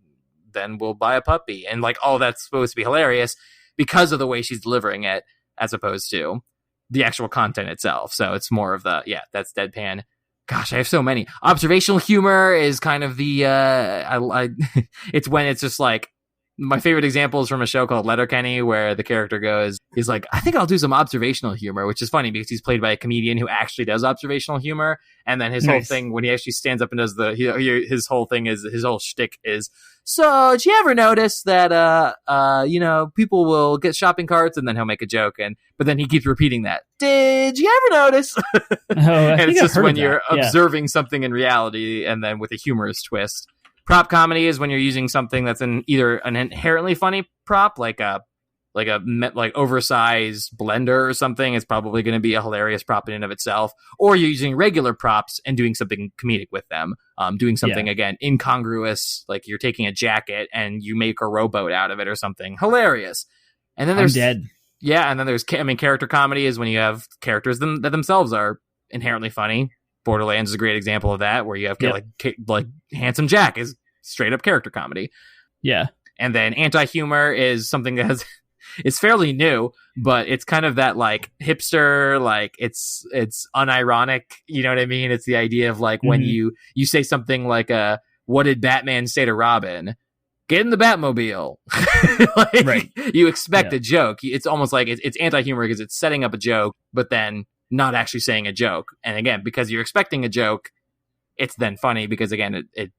then we'll buy a puppy, and like all that's supposed to be hilarious because of the way she's delivering it, as opposed to the actual content itself. So it's more of that's deadpan. Gosh, I have so many. Observational humor is kind of the it's when it's just like My favorite example is from a show called Letterkenny, where the character he's like, I think I'll do some observational humor, which is funny because he's played by a comedian who actually does observational humor. And then his whole thing, when he actually stands up and does his whole thing is, his whole shtick is, so did you ever notice that, people will get shopping carts, and then he'll make a joke, but then he keeps repeating that. Did you ever notice? And it's just when you're observing something in reality and then with a humorous twist. Prop comedy is when you're using something that's either an inherently funny prop, like oversized blender or something. It's probably going to be a hilarious prop in and of itself. Or you're using regular props and doing something comedic with them. Doing something, again, incongruous, like you're taking a jacket and you make a rowboat out of it or something. Hilarious. And then there's... I'm dead. Yeah, and then there's... character comedy is when you have characters that themselves are inherently funny. Borderlands is a great example of that, where you have like Handsome Jack is straight up character comedy. Yeah. And then anti-humor is something that it's fairly new, but it's kind of that like hipster, like it's unironic, you know what I mean? It's the idea of like when you say something like what did Batman say to Robin? Get in the Batmobile. Right. You expect a joke. It's almost like it's anti-humor because it's setting up a joke, but then not actually saying a joke. And again, because you're expecting a joke, it's then funny because again, it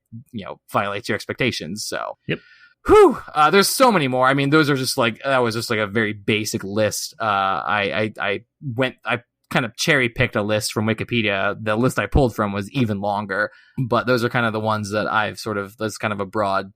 violates your expectations. So, yep. Whew. There's so many more. I mean, those are just like, that was just like a very basic list. I kind of cherry picked a list from Wikipedia. The list I pulled from was even longer, but those are kind of the ones that that's kind of a broad,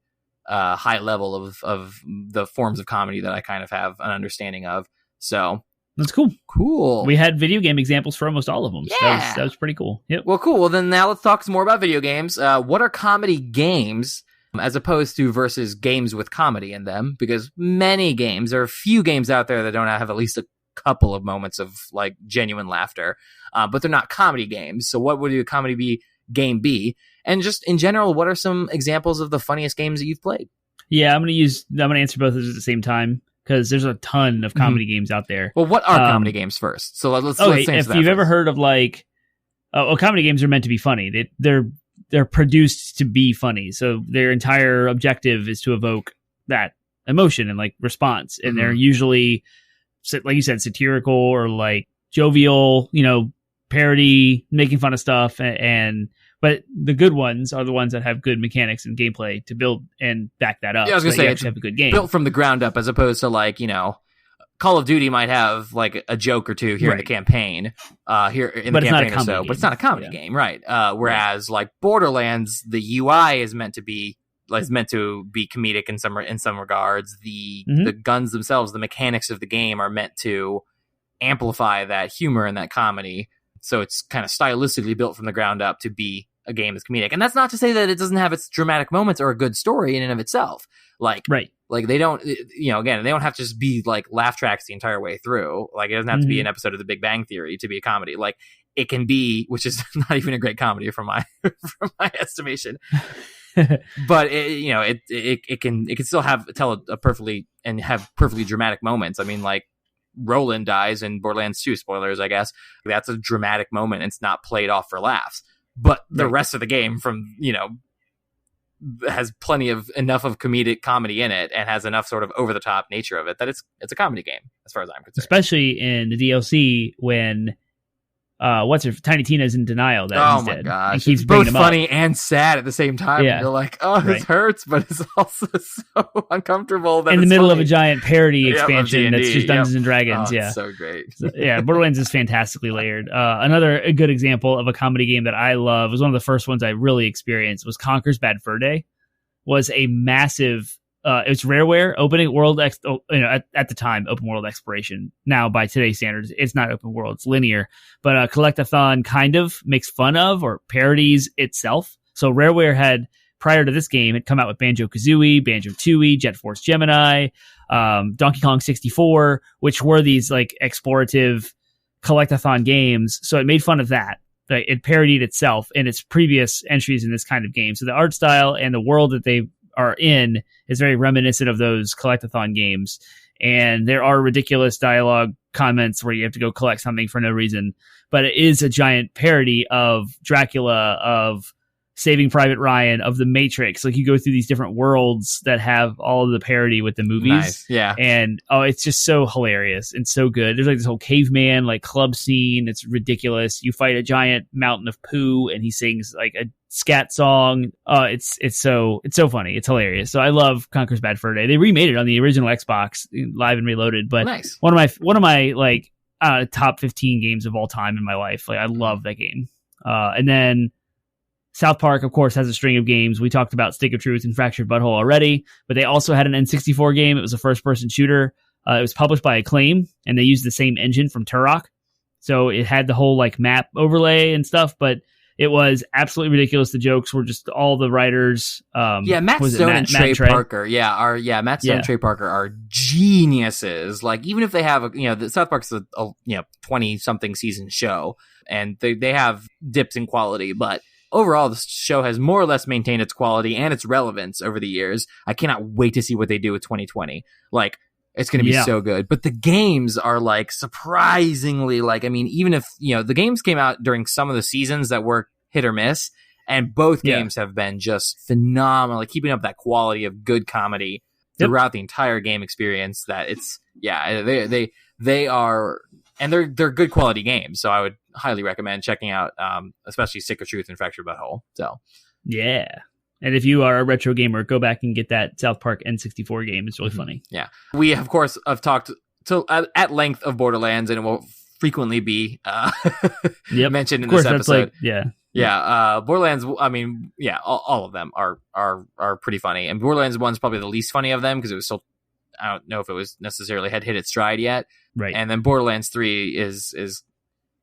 high level of the forms of comedy that I kind of have an understanding of. So, that's cool. Cool. We had video game examples for almost all of them. Yeah. So that was pretty cool. Yep. Well, cool. Well, then now let's talk some more about video games. What are comedy games as opposed to versus games with comedy in them? Because there are few games out there that don't have at least a couple of moments of like genuine laughter, but they're not comedy games. So what would a comedy game be? And just in general, what are some examples of the funniest games that you've played? Yeah, I'm going to answer both of those at the same time, because there's a ton of comedy games out there. Well, what are comedy games first? So let's if you've ever heard of like, comedy games are meant to be funny. They're produced to be funny. So their entire objective is to evoke that emotion and like response. And they're usually, like you said, satirical or like jovial, parody, making fun of stuff. But the good ones are the ones that have good mechanics and gameplay to build and back that up. Yeah, I was going to say, have a good game built from the ground up, as opposed to like, Call of Duty might have like a joke or two here in the campaign, but it's not a comedy game, right? Whereas like Borderlands, the UI is meant to be comedic in some regards. The guns themselves, the mechanics of the game are meant to amplify that humor and that comedy. So it's kind of stylistically built from the ground up to be a game that's comedic. And that's not to say that it doesn't have its dramatic moments or a good story in and of itself. Like they don't, again, they don't have to just be like laugh tracks the entire way through. Like it doesn't have to be an episode of The Big Bang Theory to be a comedy. Like it can be, which is not even a great comedy from my estimation. But it can still tell a perfectly dramatic moments. I mean, like Roland dies in Borderlands 2, spoilers, I guess. That's a dramatic moment. It's not played off for laughs. But the rest of the game has enough of comedic comedy in it and has enough sort of over the top nature of it that it's a comedy game as far as I'm concerned. Especially in the DLC when Tiny Tina's in denial that he's dead. Oh my gosh. It's both funny and sad at the same time. Yeah. You're like, this hurts, but it's also so uncomfortable. That in the it's middle funny. of a giant parody expansion that's just Dungeons and Dragons. It's so great. Borderlands is fantastically layered. Another good example of a comedy game that I love was one of the first ones I really experienced was Conker's Bad Fur Day. Was a massive... it's Rareware opening world, at the time, open world exploration. Now, by today's standards, it's not open world, it's linear. But Collectathon kind of makes fun of or parodies itself. So Rareware had, prior to this game, had come out with Banjo-Kazooie, Banjo-Tooie, Jet Force Gemini, Donkey Kong 64, which were these like explorative Collectathon games. So it made fun of that. It parodied itself in its previous entries in this kind of game. So the art style and the world that they are in is very reminiscent of those Collectathon games. And there are ridiculous dialogue comments where you have to go collect something for no reason. But it is a giant parody of Dracula, of Saving Private Ryan, of The Matrix. Like, you go through these different worlds that have all of the parody with the movies. Nice. Yeah. And it's just so hilarious and so good. There's like this whole caveman like club scene. It's ridiculous. You fight a giant mountain of poo and he sings like a scat song. It's so funny. It's hilarious. So I love Conker's Bad Fur Day. They remade it on the original Xbox, Live and Reloaded, but nice. one of my like top 15 games of all time in my life. Like, I love that game. And then South Park, of course, has a string of games. We talked about Stick of Truth and Fractured Butthole already, but they also had an N64 game. It was a first-person shooter. It was published by Acclaim, and they used the same engine from Turok. So it had the whole like map overlay and stuff, but it was absolutely ridiculous. The jokes were just all the writers. Matt Stone and Trey Parker. Matt Stone and Trey Parker are geniuses. Like, even if they have the South Park's a 20-something season show, and they have dips in quality, but overall, the show has more or less maintained its quality and its relevance over the years. I cannot wait to see what they do with 2020. Like, it's going to be so good. But the games are like surprisingly even if, the games came out during some of the seasons that were hit or miss, and both games have been just phenomenal, like keeping up that quality of good comedy throughout the entire game experience. That it's, they are, and they're good quality games. So I would highly recommend checking out, especially Stick of Truth and Fractured Butthole. So, yeah. And if you are a retro gamer, go back and get that South Park N64 game. It's really funny. Yeah. We, of course, have talked at length of Borderlands, and it will frequently be mentioned in this episode. Borderlands, all of them are pretty funny. And Borderlands 1's probably the least funny of them because it was still, I don't know if it was necessarily had hit its stride yet. Right. And then Borderlands 3 is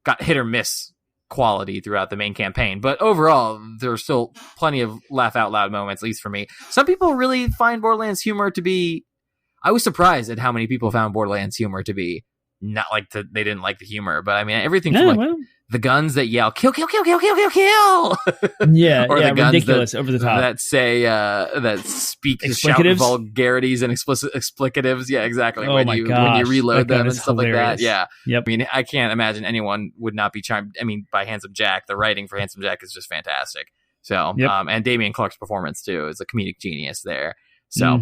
got hit or miss quality throughout the main campaign, but overall there's still plenty of laugh out loud moments, at least for me. Some people really find Borderlands humor to be, I was surprised at how many people found Borderlands humor to be not like they didn't like the humor, but I mean everything from the guns that yell kill kill kill kill kill kill kill or the guns ridiculous over the top that say that speak shout vulgarities and explicatives, exactly, when you reload them and stuff hilarious. Like that. I mean, I can't imagine anyone would not be charmed, I mean, by Handsome Jack. The writing for Handsome Jack is just fantastic. So and Damian Clark's performance too is a comedic genius there. So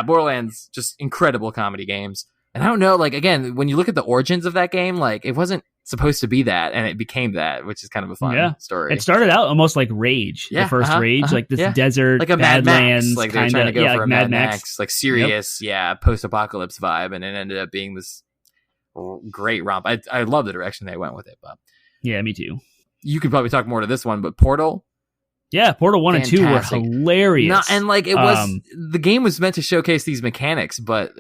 Borderlands, just incredible comedy games. And I don't know, like, again, when you look at the origins of that game, like, it wasn't supposed to be that, and it became that, which is kind of a fun story. It started out almost like Rage, the first Rage, like this desert, like a Mad Max, like they're trying to go for a Mad Max, like serious, post-apocalypse vibe, and it ended up being this great romp. I love the direction they went with it, but me too. You could probably talk more to this one, but Portal. Yeah, Portal 1 and 2 were hilarious. And like it was, the game was meant to showcase these mechanics, but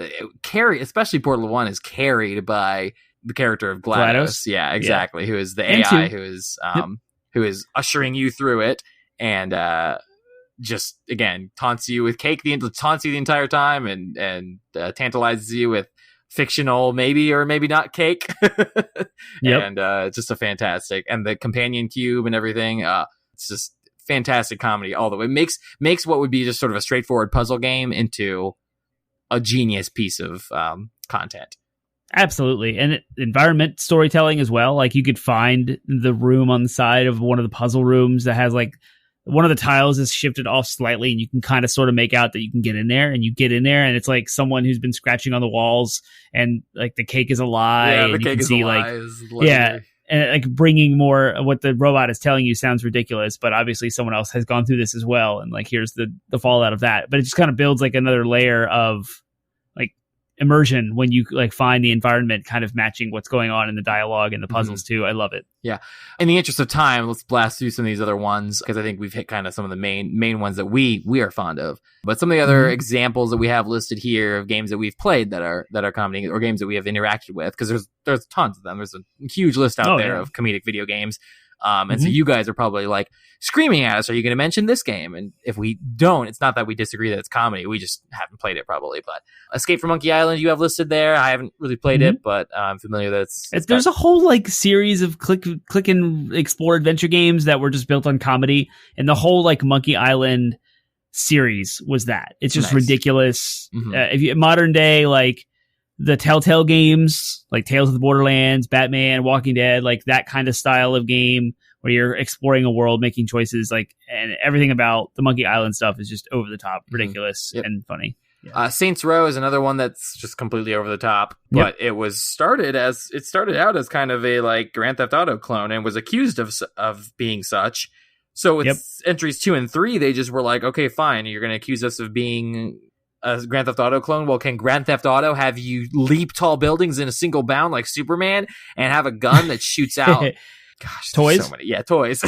especially Portal 1 is carried by the character of GLaDOS. Yeah, exactly. Who is the AI who is ushering you through it, and just again taunts you with cake, taunts you the entire time, and tantalizes you with fictional maybe or maybe not cake. And just a fantastic, and the companion cube and everything. It's just fantastic comedy all the way. Makes what would be just sort of a straightforward puzzle game into a genius piece of content. Absolutely. And environment storytelling as well. Like, you could find the room on the side of one of the puzzle rooms that has like one of the tiles is shifted off slightly, and you can kind of sort of make out that you can get in there, and you get in there and it's like someone who's been scratching on the walls, and like the cake is a lie. Yeah, the cake is a lie. And like bringing more what the robot is telling you sounds ridiculous, but obviously someone else has gone through this as well. And like, here's the fallout of that. But it just kind of builds like another layer of like immersion when you like find the environment kind of matching what's going on in the dialogue and the puzzles too. I love it. Yeah. In the interest of time, let's blast through some of these other ones, because I think we've hit kind of some of the main ones that we are fond of. But some of the other examples that we have listed here of games that we've played that are comedy, or games that we have interacted with, because there's tons of them. There's a huge list out there of comedic video games. And so you guys are probably like screaming at us, are you going to mention this game? And if we don't, it's not that we disagree that it's comedy. We just haven't played it probably. But Escape from Monkey Island, you have listed there. I haven't really played it, but I'm familiar that there's a whole like series of click and explore adventure games that were just built on comedy. And the whole like Monkey Island series was that. It's just ridiculous. If you modern day, like the Telltale games, like Tales of the Borderlands, Batman, Walking Dead, like that kind of style of game where you're exploring a world, making choices, like, and everything about the Monkey Island stuff is just over the top, ridiculous, and funny. Yeah. Saints Row is another one that's just completely over the top, but it started out as kind of a like Grand Theft Auto clone and was accused of being such. So with entries 2 and 3, they just were like, okay, fine, you're going to accuse us of being a Grand Theft Auto clone. Well, can Grand Theft Auto have you leap tall buildings in a single bound like Superman and have a gun that shoots out? Gosh, toys? So many. Yeah, toys.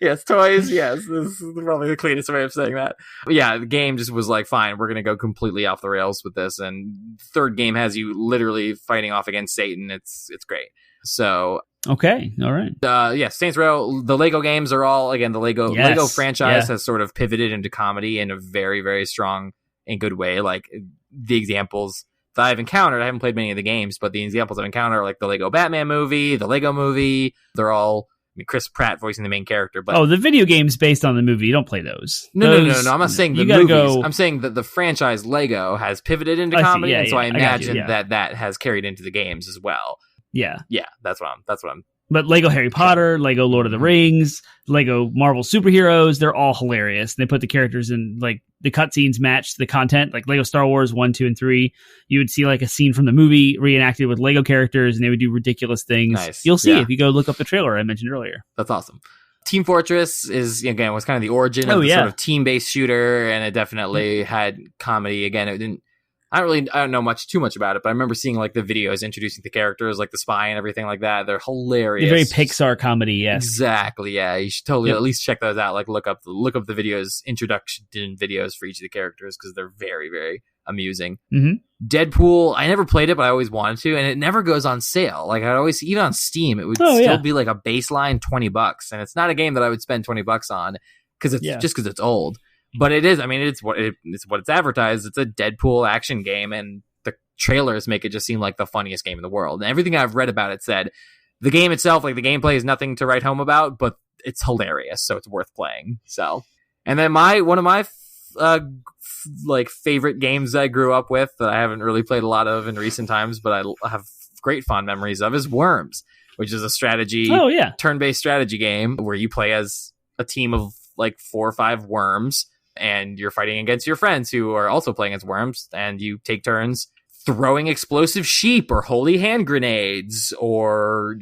Yes, toys. Yes, this is probably the cleanest way of saying that. But yeah, the game just was like, fine, we're going to go completely off the rails with this. And third game has you literally fighting off against Satan. It's great. So... Okay, all right. Saints Row, the Lego games are all, again, the Lego franchise has sort of pivoted into comedy in a very, very strong and good way. Like, the examples that I've encountered, I haven't played many of the games, but the examples I've encountered are like the Lego Batman movie, the Lego movie. They're all, Chris Pratt voicing the main character. But the video games based on the movie, you don't play those. No. I'm not saying the movies. I'm saying that the franchise Lego has pivoted into comedy, and so I imagine that has carried into the games as well. Yeah, that's what I'm. But Lego Harry Potter, Lego Lord of the Rings, Lego Marvel superheroes, they're all hilarious. They put the characters in, like, the cutscenes match the content. Like Lego Star Wars 1, 2, and 3, you would see like a scene from the movie reenacted with Lego characters, and they would do ridiculous things. Nice. You'll see if you go look up the trailer I mentioned earlier. That's awesome. Team Fortress was kind of the origin of the sort of team-based shooter, and it definitely had comedy. Again, it didn't. I don't know too much about it, but I remember seeing like the videos introducing the characters, like the spy and everything like that. They're hilarious. They're very Pixar comedy, yes. Exactly, yeah. You should totally at least check those out. Like look up the videos, introduction videos for each of the characters, because they're very, very amusing. Mm-hmm. Deadpool, I never played it, but I always wanted to, and it never goes on sale. Like I'd always, even on Steam, it would still be like a baseline $20, and it's not a game that I would spend $20 on because it's old. But it is. I mean, it's what it's advertised. It's a Deadpool action game, and the trailers make it just seem like the funniest game in the world. And everything I've read about it said the game itself, like the gameplay, is nothing to write home about, but it's hilarious, so it's worth playing. So, and then one of my favorite games I grew up with that I haven't really played a lot of in recent times, but I have great fond memories of, is Worms, which is a turn-based strategy game where you play as a team of like 4 or 5 worms. And you're fighting against your friends who are also playing as worms, and you take turns throwing explosive sheep or holy hand grenades or,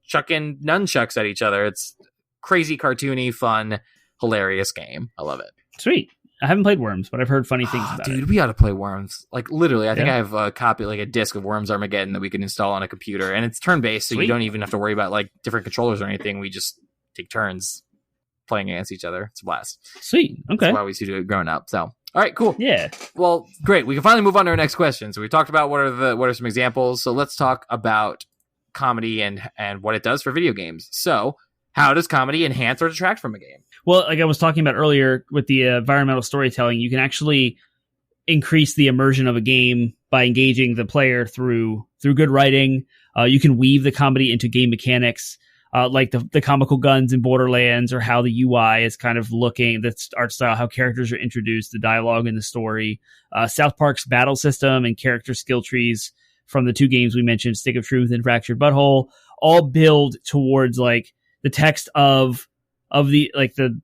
chucking nunchucks at each other. It's crazy, cartoony, fun, hilarious game. I love it. Sweet. I haven't played Worms, but I've heard funny things about it. Dude, we ought to play Worms. Like, literally, I think I have a copy, like a disc of Worms Armageddon that we can install on a computer. And it's turn-based, so you don't even have to worry about, like, different controllers or anything. We just take turns playing against each other. It's a blast. Sweet. Okay. That's why we used to do it growing up. So, all right, cool. Yeah. Well, great. We can finally move on to our next question. So we talked about what are some examples. So let's talk about comedy and what it does for video games. So how does comedy enhance or detract from a game? Well, like I was talking about earlier with the environmental storytelling, you can actually increase the immersion of a game by engaging the player through good writing. You can weave the comedy into game mechanics. Like the comical guns in Borderlands, or how the UI is kind of looking, the art style, how characters are introduced, the dialogue in the story. South Park's battle system and character skill trees from the 2 games we mentioned, Stick of Truth and Fractured Butthole, all build towards like the text of the like the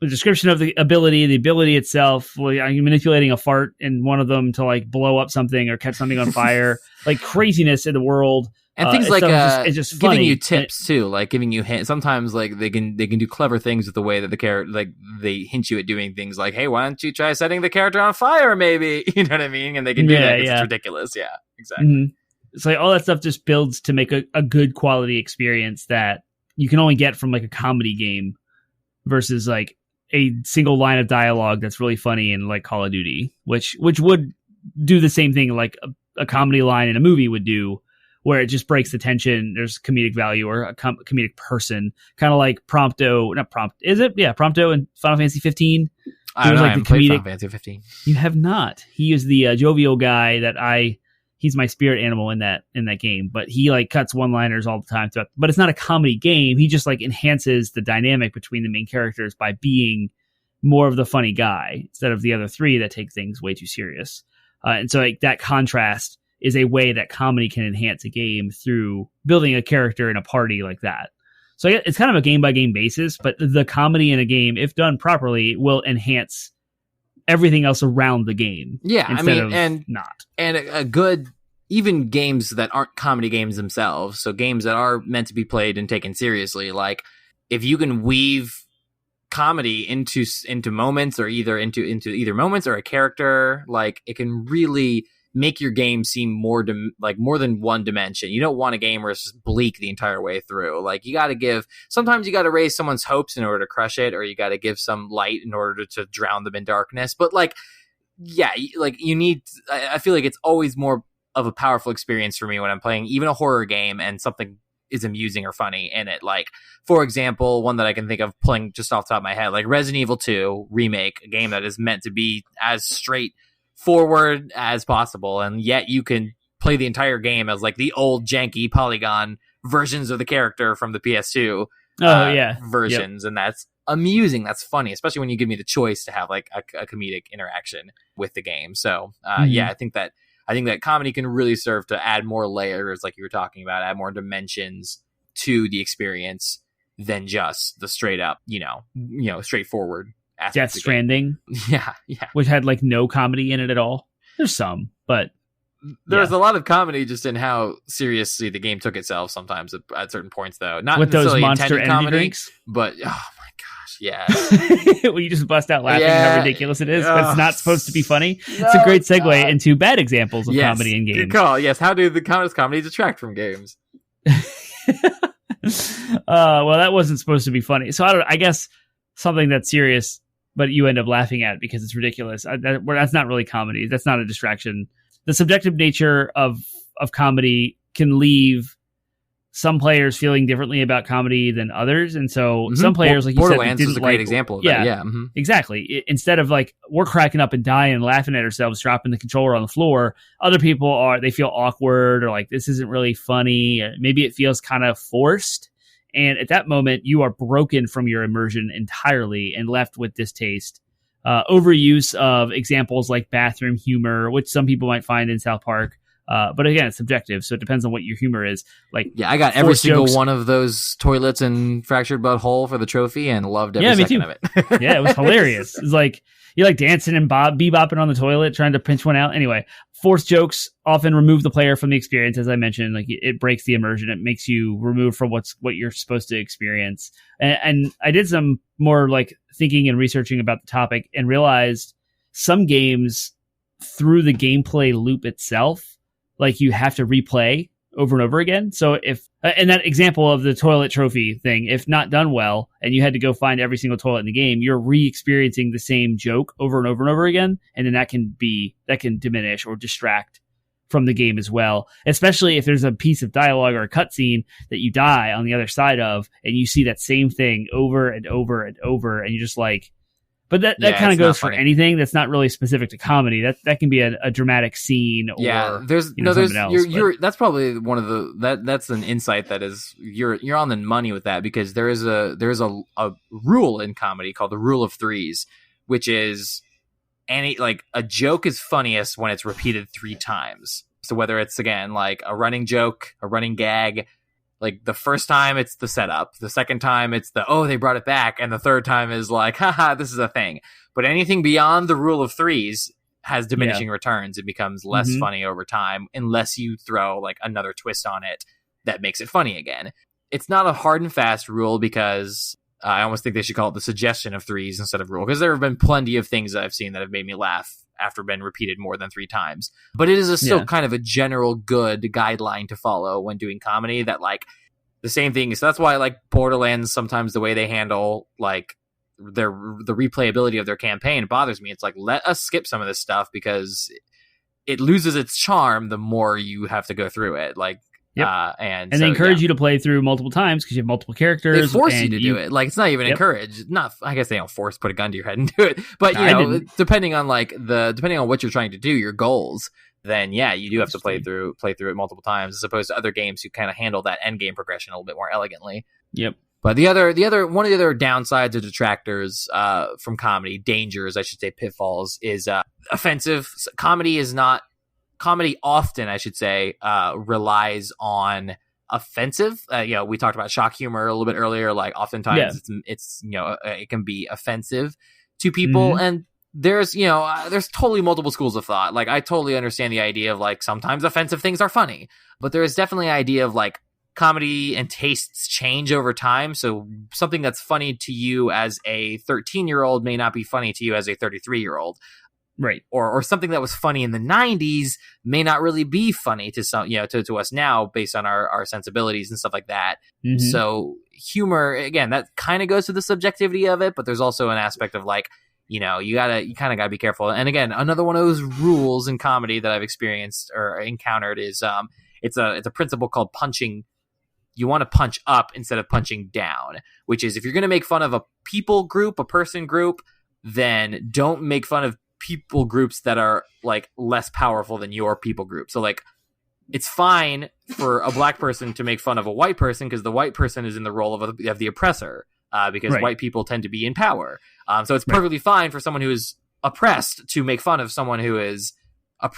description of the ability itself. Like, I'm manipulating a fart in one of them to like blow up something or catch something on fire, like craziness in the world. And things like it's just giving you tips too, like giving you hints. Sometimes like they can do clever things with the way that the character, like they hint you at doing things like, hey, why don't you try setting the character on fire? Maybe, you know what I mean? And they can do that. It's ridiculous. Yeah, exactly. Mm-hmm. It's like all that stuff just builds to make a good quality experience that you can only get from like a comedy game versus like a single line of dialogue that's really funny in like Call of Duty, which would do the same thing like a comedy line in a movie would do, where it just breaks the tension. There's comedic value or a comedic person, kind of like Prompto in Final Fantasy 15. I haven't played Final Fantasy 15. You have not. He is the jovial guy he's my spirit animal in that game, but he like cuts one-liners all the time throughout. But it's not a comedy game. He just like enhances the dynamic between the main characters by being more of the funny guy instead of the other 3 that take things way too serious. And so like that contrast is a way that comedy can enhance a game through building a character in a party like that. So it's kind of a game by game basis, but the comedy in a game, if done properly, will enhance everything else around the game. Yeah, I mean, and not. And a good, even games that aren't comedy games themselves, so games that are meant to be played and taken seriously, like if you can weave comedy into moments, or into either moments or a character, like it can really make your game seem more than one dimension. You don't want a game where it's just bleak the entire way through. Like sometimes you got to raise someone's hopes in order to crush it, or you got to give some light in order to drown them in darkness. But like, yeah, like I feel like it's always more of a powerful experience for me when I'm playing even a horror game and something is amusing or funny in it. Like, for example, one that I can think of playing just off the top of my head, like Resident Evil 2 Remake, a game that is meant to be as straightforward as possible, and yet you can play the entire game as like the old janky polygon versions of the character from the PS2 versions. Yep. And that's amusing, that's funny, especially when you give me the choice to have like a comedic interaction with the game. So yeah, I think that comedy can really serve to add more layers, like you were talking about, add more dimensions to the experience than just the straight up, straightforward aspect. Death Stranding. Yeah. Which had like no comedy in it at all. There's some, but there's a lot of comedy just in how seriously the game took itself sometimes at certain points, though. Not with those Monster Energy comedy drinks, but oh my gosh, yeah. Well, you just bust out laughing how ridiculous it is, but it's not supposed to be funny. It's a great segue into bad examples of comedy in games. Good call. Yes, how do the comedy detract from games? Well, that wasn't supposed to be funny, so I guess something that's serious, but you end up laughing at because it's ridiculous. That's not really comedy. That's not a distraction. The subjective nature of comedy can leave some players feeling differently about comedy than others. And so some players, like you said, Borderlands is a great example of that. Yeah, exactly. Instead of like, we're cracking up and dying and laughing at ourselves, dropping the controller on the floor, other people they feel awkward, or like, this isn't really funny. Maybe it feels kind of forced. And at that moment, you are broken from your immersion entirely and left with distaste. Overuse of examples like bathroom humor, which some people might find in South Park. But again, it's subjective, so it depends on what your humor is. Like, yeah, I got every single one of those toilets and fractured butthole for the trophy and loved every second of it. Yeah, it was hilarious. It's like, you like dancing and bebopping on the toilet, trying to pinch one out. Anyway, forced jokes often remove the player from the experience, as I mentioned. Like, it breaks the immersion. It makes you remove from what you're supposed to experience. And I did some more like thinking and researching about the topic and realized some games, through the gameplay loop itself, like, you have to replay over and over again. So and that example of the toilet trophy thing, if not done well, and you had to go find every single toilet in the game, you're re-experiencing the same joke over and over and over again. And then that can diminish or distract from the game as well, especially if there's a piece of dialogue or a cutscene that you die on the other side of, and you see that same thing over and over and over, and you're just like, but that kind of goes for anything that's not really specific to comedy. That can be a dramatic scene, or something else. That's probably one of that's an insight that is you're on the money with that, because there is a rule in comedy called the rule of threes, which is a joke is funniest when it's repeated 3 times. So whether it's, again, like a running joke, a running gag, like the first time it's the setup, the second time it's they brought it back, and the third time is like, haha, this is a thing. But anything beyond the rule of threes has diminishing returns. It becomes less funny over time, unless you throw like another twist on it that makes it funny again. It's not a hard and fast rule, because I almost think they should call it the suggestion of threes instead of rule, because there have been plenty of things that I've seen that have made me laugh after been repeated more than 3 times. But it is still kind of a general good guideline to follow when doing comedy, that like the same thing. So that's why I like Borderlands sometimes, the way they handle like the replayability of their campaign bothers me. It's like, let us skip some of this stuff, because it loses its charm the more you have to go through it. Like, and they encourage you to play through multiple times because you have multiple characters. They force you to do it. Like, it's not even encouraged. Not, I guess they don't force, put a gun to your head and do it. But depending on what you're trying to do, your goals, then you do have to play through it multiple times, as opposed to other games who kind of handle that end game progression a little bit more elegantly. Yep. But one of the other downsides or detractors from comedy, dangers, I should say, pitfalls, is offensive. Comedy is not comedy often, I should say, relies on offensive. We talked about shock humor a little bit earlier. Like oftentimes it's it can be offensive to people, and there's totally multiple schools of thought. Like I totally understand the idea of like sometimes offensive things are funny, but there is definitely an idea of like comedy and tastes change over time. So something that's funny to you as a 13-year-old may not be funny to you as a 33-year-old. Right. Or something that was funny in the 90s may not really be funny to some, to us now based on our sensibilities and stuff like that. So humor, again, that kind of goes to the subjectivity of it, but there's also an aspect of like, you kind of gotta be careful. And again, another one of those rules in comedy that I've experienced or encountered is it's a principle called punching. You want to punch up instead of punching down, which is if you're going to make fun of a people group, a person group, then don't make fun of people groups that are like less powerful than your people group. So like it's fine for a black person to make fun of a white person because the white person is in the role of the oppressor, because white people tend to be in power. So it's perfectly fine for someone who is oppressed to make fun of someone who is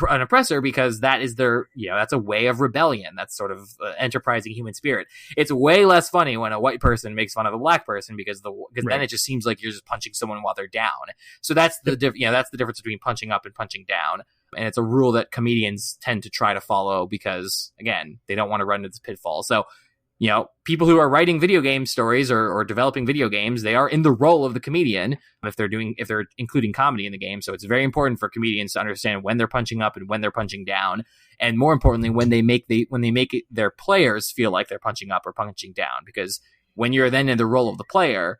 an oppressor, because that is their, that's a way of rebellion. That's sort of enterprising human spirit. It's way less funny when a white person makes fun of a black person because then it just seems like you're just punching someone while they're down. So that's the that's the difference between punching up and punching down. And it's a rule that comedians tend to try to follow because, again, they don't want to run into this pitfall. So, people who are writing video game stories or developing video games, they are in the role of the comedian if they're including comedy in the game. So it's very important for comedians to understand when they're punching up and when they're punching down, and more importantly, when they make their players feel like they're punching up or punching down. Because when you're then in the role of the player,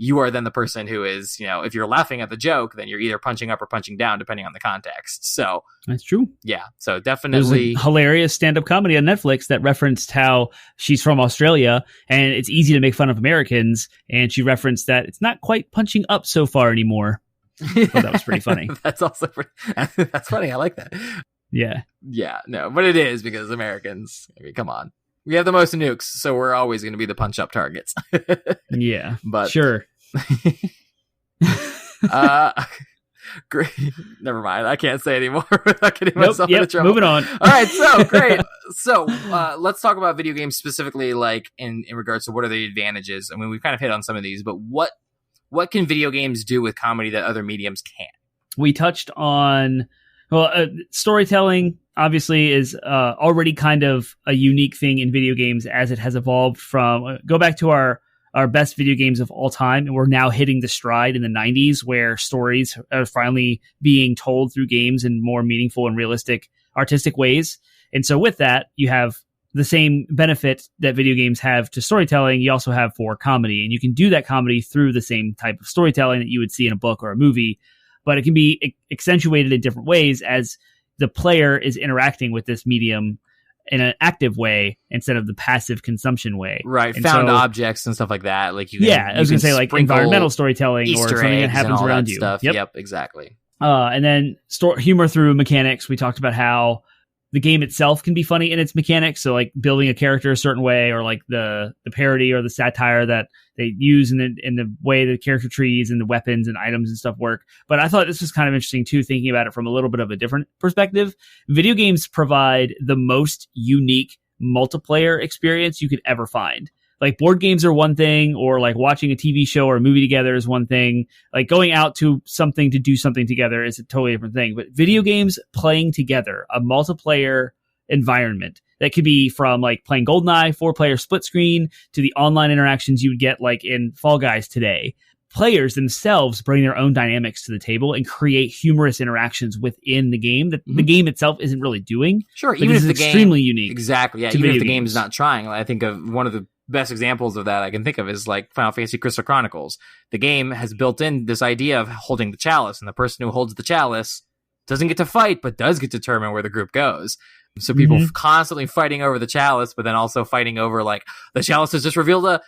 you are then the person who is, if you're laughing at the joke, then you're either punching up or punching down, depending on the context. So that's true. Yeah. So definitely. There's a hilarious stand-up comedy on Netflix that referenced how she's from Australia and it's easy to make fun of Americans. And she referenced that it's not quite punching up so far anymore. So that was pretty funny. That's funny. I like that. Yeah. Yeah. No, but it is because Americans, come on. We have the most nukes, so we're always going to be the punch-up targets. Yeah, but sure. Great. Never mind. I can't say anymore without getting myself into trouble. Moving on. All right. So great. So let's talk about video games specifically, like in regards to what are the advantages. I mean, we've kind of hit on some of these, but what can video games do with comedy that other mediums can't? We touched on storytelling. Obviously, is already kind of a unique thing in video games as it has evolved from go back to our best video games of all time, and we're now hitting the stride in the 90s where stories are finally being told through games in more meaningful and realistic artistic ways. And so with that, you have the same benefit that video games have to storytelling, you also have for comedy, and you can do that comedy through the same type of storytelling that you would see in a book or a movie, but it can be accentuated in different ways as the player is interacting with this medium in an active way instead of the passive consumption way. Right. And found objects and stuff like that. Like I was going to say like environmental storytelling Easter or something that happens around you. Stuff. Yep, exactly. And then humor through mechanics. We talked about how the game itself can be funny in its mechanics. So like building a character a certain way, or like the parody or the satire that they use in the way the character trees and the weapons and items and stuff work. But I thought this was kind of interesting too, thinking about it from a little bit of a different perspective. Video games provide the most unique multiplayer experience you could ever find. Like board games are one thing, or like watching a TV show or a movie together is one thing. Like going out to something to do something together is a totally different thing. But video games playing together, a multiplayer environment that could be from like playing GoldenEye 4-player split screen to the online interactions you would get like in Fall Guys today. Players themselves bring their own dynamics to the table and create humorous interactions within the game that the game itself isn't really doing. Sure, even if the game extremely unique. Exactly. Yeah, even if the game is not trying. I think of one of the best examples of that I can think of is like Final Fantasy Crystal Chronicles. The game has built in this idea of holding the chalice, and the person who holds the chalice doesn't get to fight, but does get to determine where the group goes. So people constantly fighting over the chalice, but then also fighting over like the chalice has just revealed a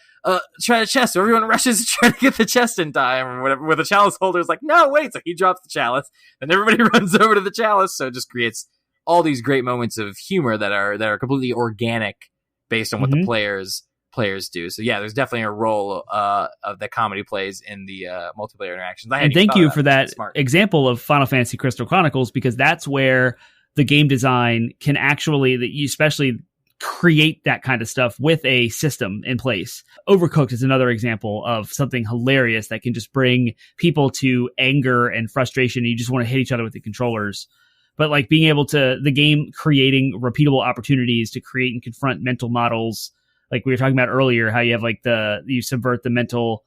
chest, so everyone rushes to try to get the chest in time or whatever, where the chalice holder is like, no, wait, so he drops the chalice, and everybody runs over to the chalice. So it just creates all these great moments of humor that are completely organic based on what the players do. So yeah, there's definitely a role of that comedy plays in the multiplayer interactions. And thank you for that example of Final Fantasy Crystal Chronicles, because that's where the game design can actually, that you especially create that kind of stuff with a system in place. Overcooked is another example of something hilarious that can just bring people to anger and frustration. You just want to hit each other with the controllers. But like being able to, the game creating repeatable opportunities to create and confront mental models, like we were talking about earlier, how you have like you subvert the mental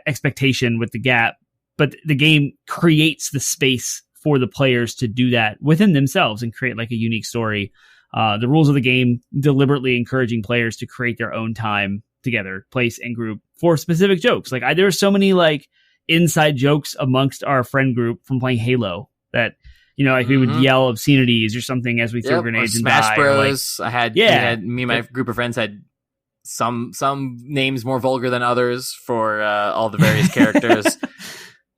expectation with the gap, but the game creates the space for the players to do that within themselves and create like a unique story. The rules of the game deliberately encouraging players to create their own time together, place and group for specific jokes. Like there are so many like inside jokes amongst our friend group from playing Halo that, like we would yell obscenities or something as we threw grenades and Smash die. Bros. Me and my group of friends had some names more vulgar than others for all the various characters.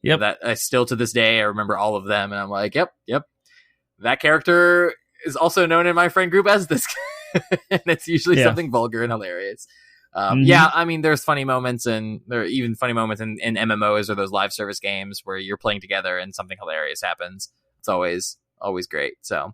Yep. That I still to this day I remember all of them, and I'm like, yep. That character is also known in my friend group as this, and it's usually something vulgar and hilarious. Yeah, I mean, there's funny moments, and there are even funny moments in MMOs or those live service games where you're playing together and something hilarious happens. It's always great. So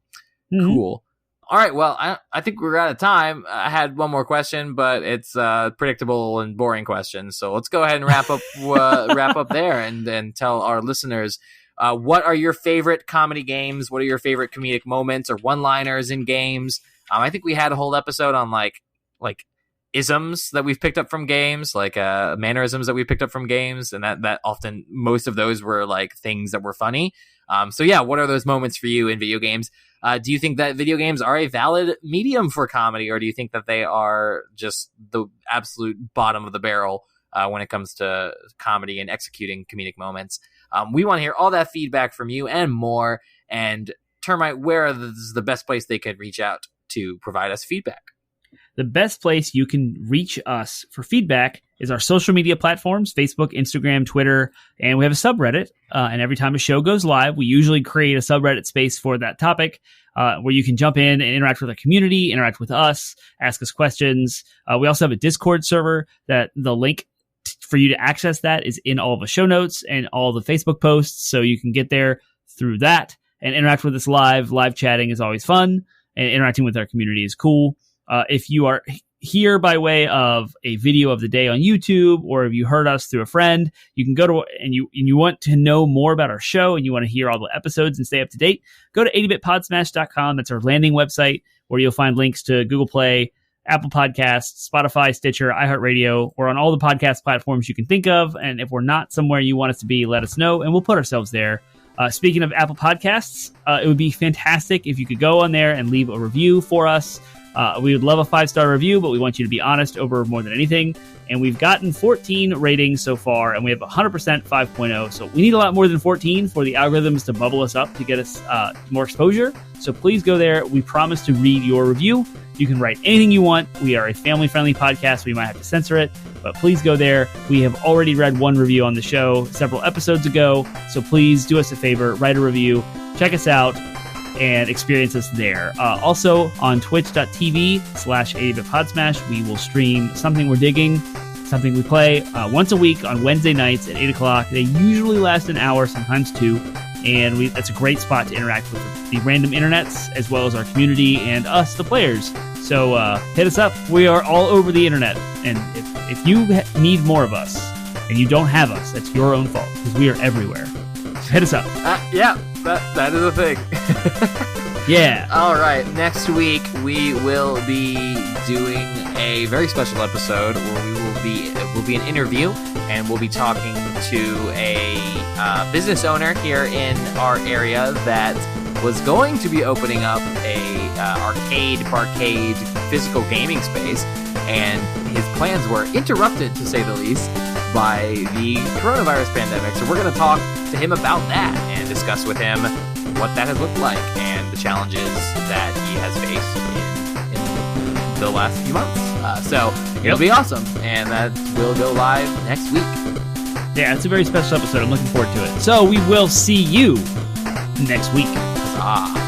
cool. All right. Well, I think we're out of time. I had one more question, but it's a predictable and boring question. So let's go ahead and wrap up there and then tell our listeners, what are your favorite comedy games? What are your favorite comedic moments or one-liners in games? I think we had a whole episode on like isms that we've picked up from games, like mannerisms that we picked up from games, and that often most of those were like things that were funny. So yeah, what are those moments for you in video games? Do you think that video games are a valid medium for comedy, or do you think that they are just the absolute bottom of the barrel when it comes to comedy and executing comedic moments? We want to hear all that feedback from you and more. And Termite, where is the best place they could reach out to provide us feedback? The best place you can reach us for feedback is our social media platforms, Facebook, Instagram, Twitter, and we have a subreddit. And every time a show goes live, we usually create a subreddit space for that topic where you can jump in and interact with our community, interact with us, ask us questions. We also have a Discord server that the link for you to access that is in all of the show notes and all the Facebook posts. So you can get there through that and interact with us live. Live chatting is always fun, and interacting with our community is cool. If you are here by way of a video of the day on YouTube, or if you heard us through a friend, you can go to, and you want to know more about our show and you want to hear all the episodes and stay up to date, go to 80bitpodsmash.com. That's our landing website where you'll find links to Google Play, Apple Podcasts, Spotify, Stitcher, iHeartRadio. We're on all the podcast platforms you can think of. And if we're not somewhere you want us to be, let us know and we'll put ourselves there. Speaking of Apple Podcasts, it would be fantastic if you could go on there and leave a review for us. We would love a 5-star review, but we want you to be honest over more than anything. And we've gotten 14 ratings so far, and we have 100% 5.0. So we need a lot more than 14 for the algorithms to bubble us up to get us more exposure. So please go there. We promise to read your review. You can write anything you want. We are a family-friendly podcast. We might have to censor it, but please go there. We have already read one review on the show several episodes ago. So please do us a favor, write a review, check us out, and experience us there. Also on twitch.tv/80bitpodsmash, we will stream something we're digging, something we play once a week on Wednesday nights at 8 o'clock. They usually last an hour, sometimes 2. And that's a great spot to interact with the random internets, as well as our community and us, the players. So hit us up. We are all over the internet. And if you need more of us and you don't have us, that's your own fault, because we are everywhere. Hit us up. Yeah, that is a thing. Yeah. All right. Next week, we will be doing a very special episode where it will be an interview, and we'll be talking to a business owner here in our area that was going to be opening up a barcade physical gaming space, and his plans were interrupted, to say the least, by the coronavirus pandemic. So we're going to talk to him about that and discuss with him what that has looked like and the challenges that he has faced in the last few months. So it'll be awesome, and that will go live next week. Yeah, it's a very special episode. I'm looking forward to it. So we will see you next week. Huzzah.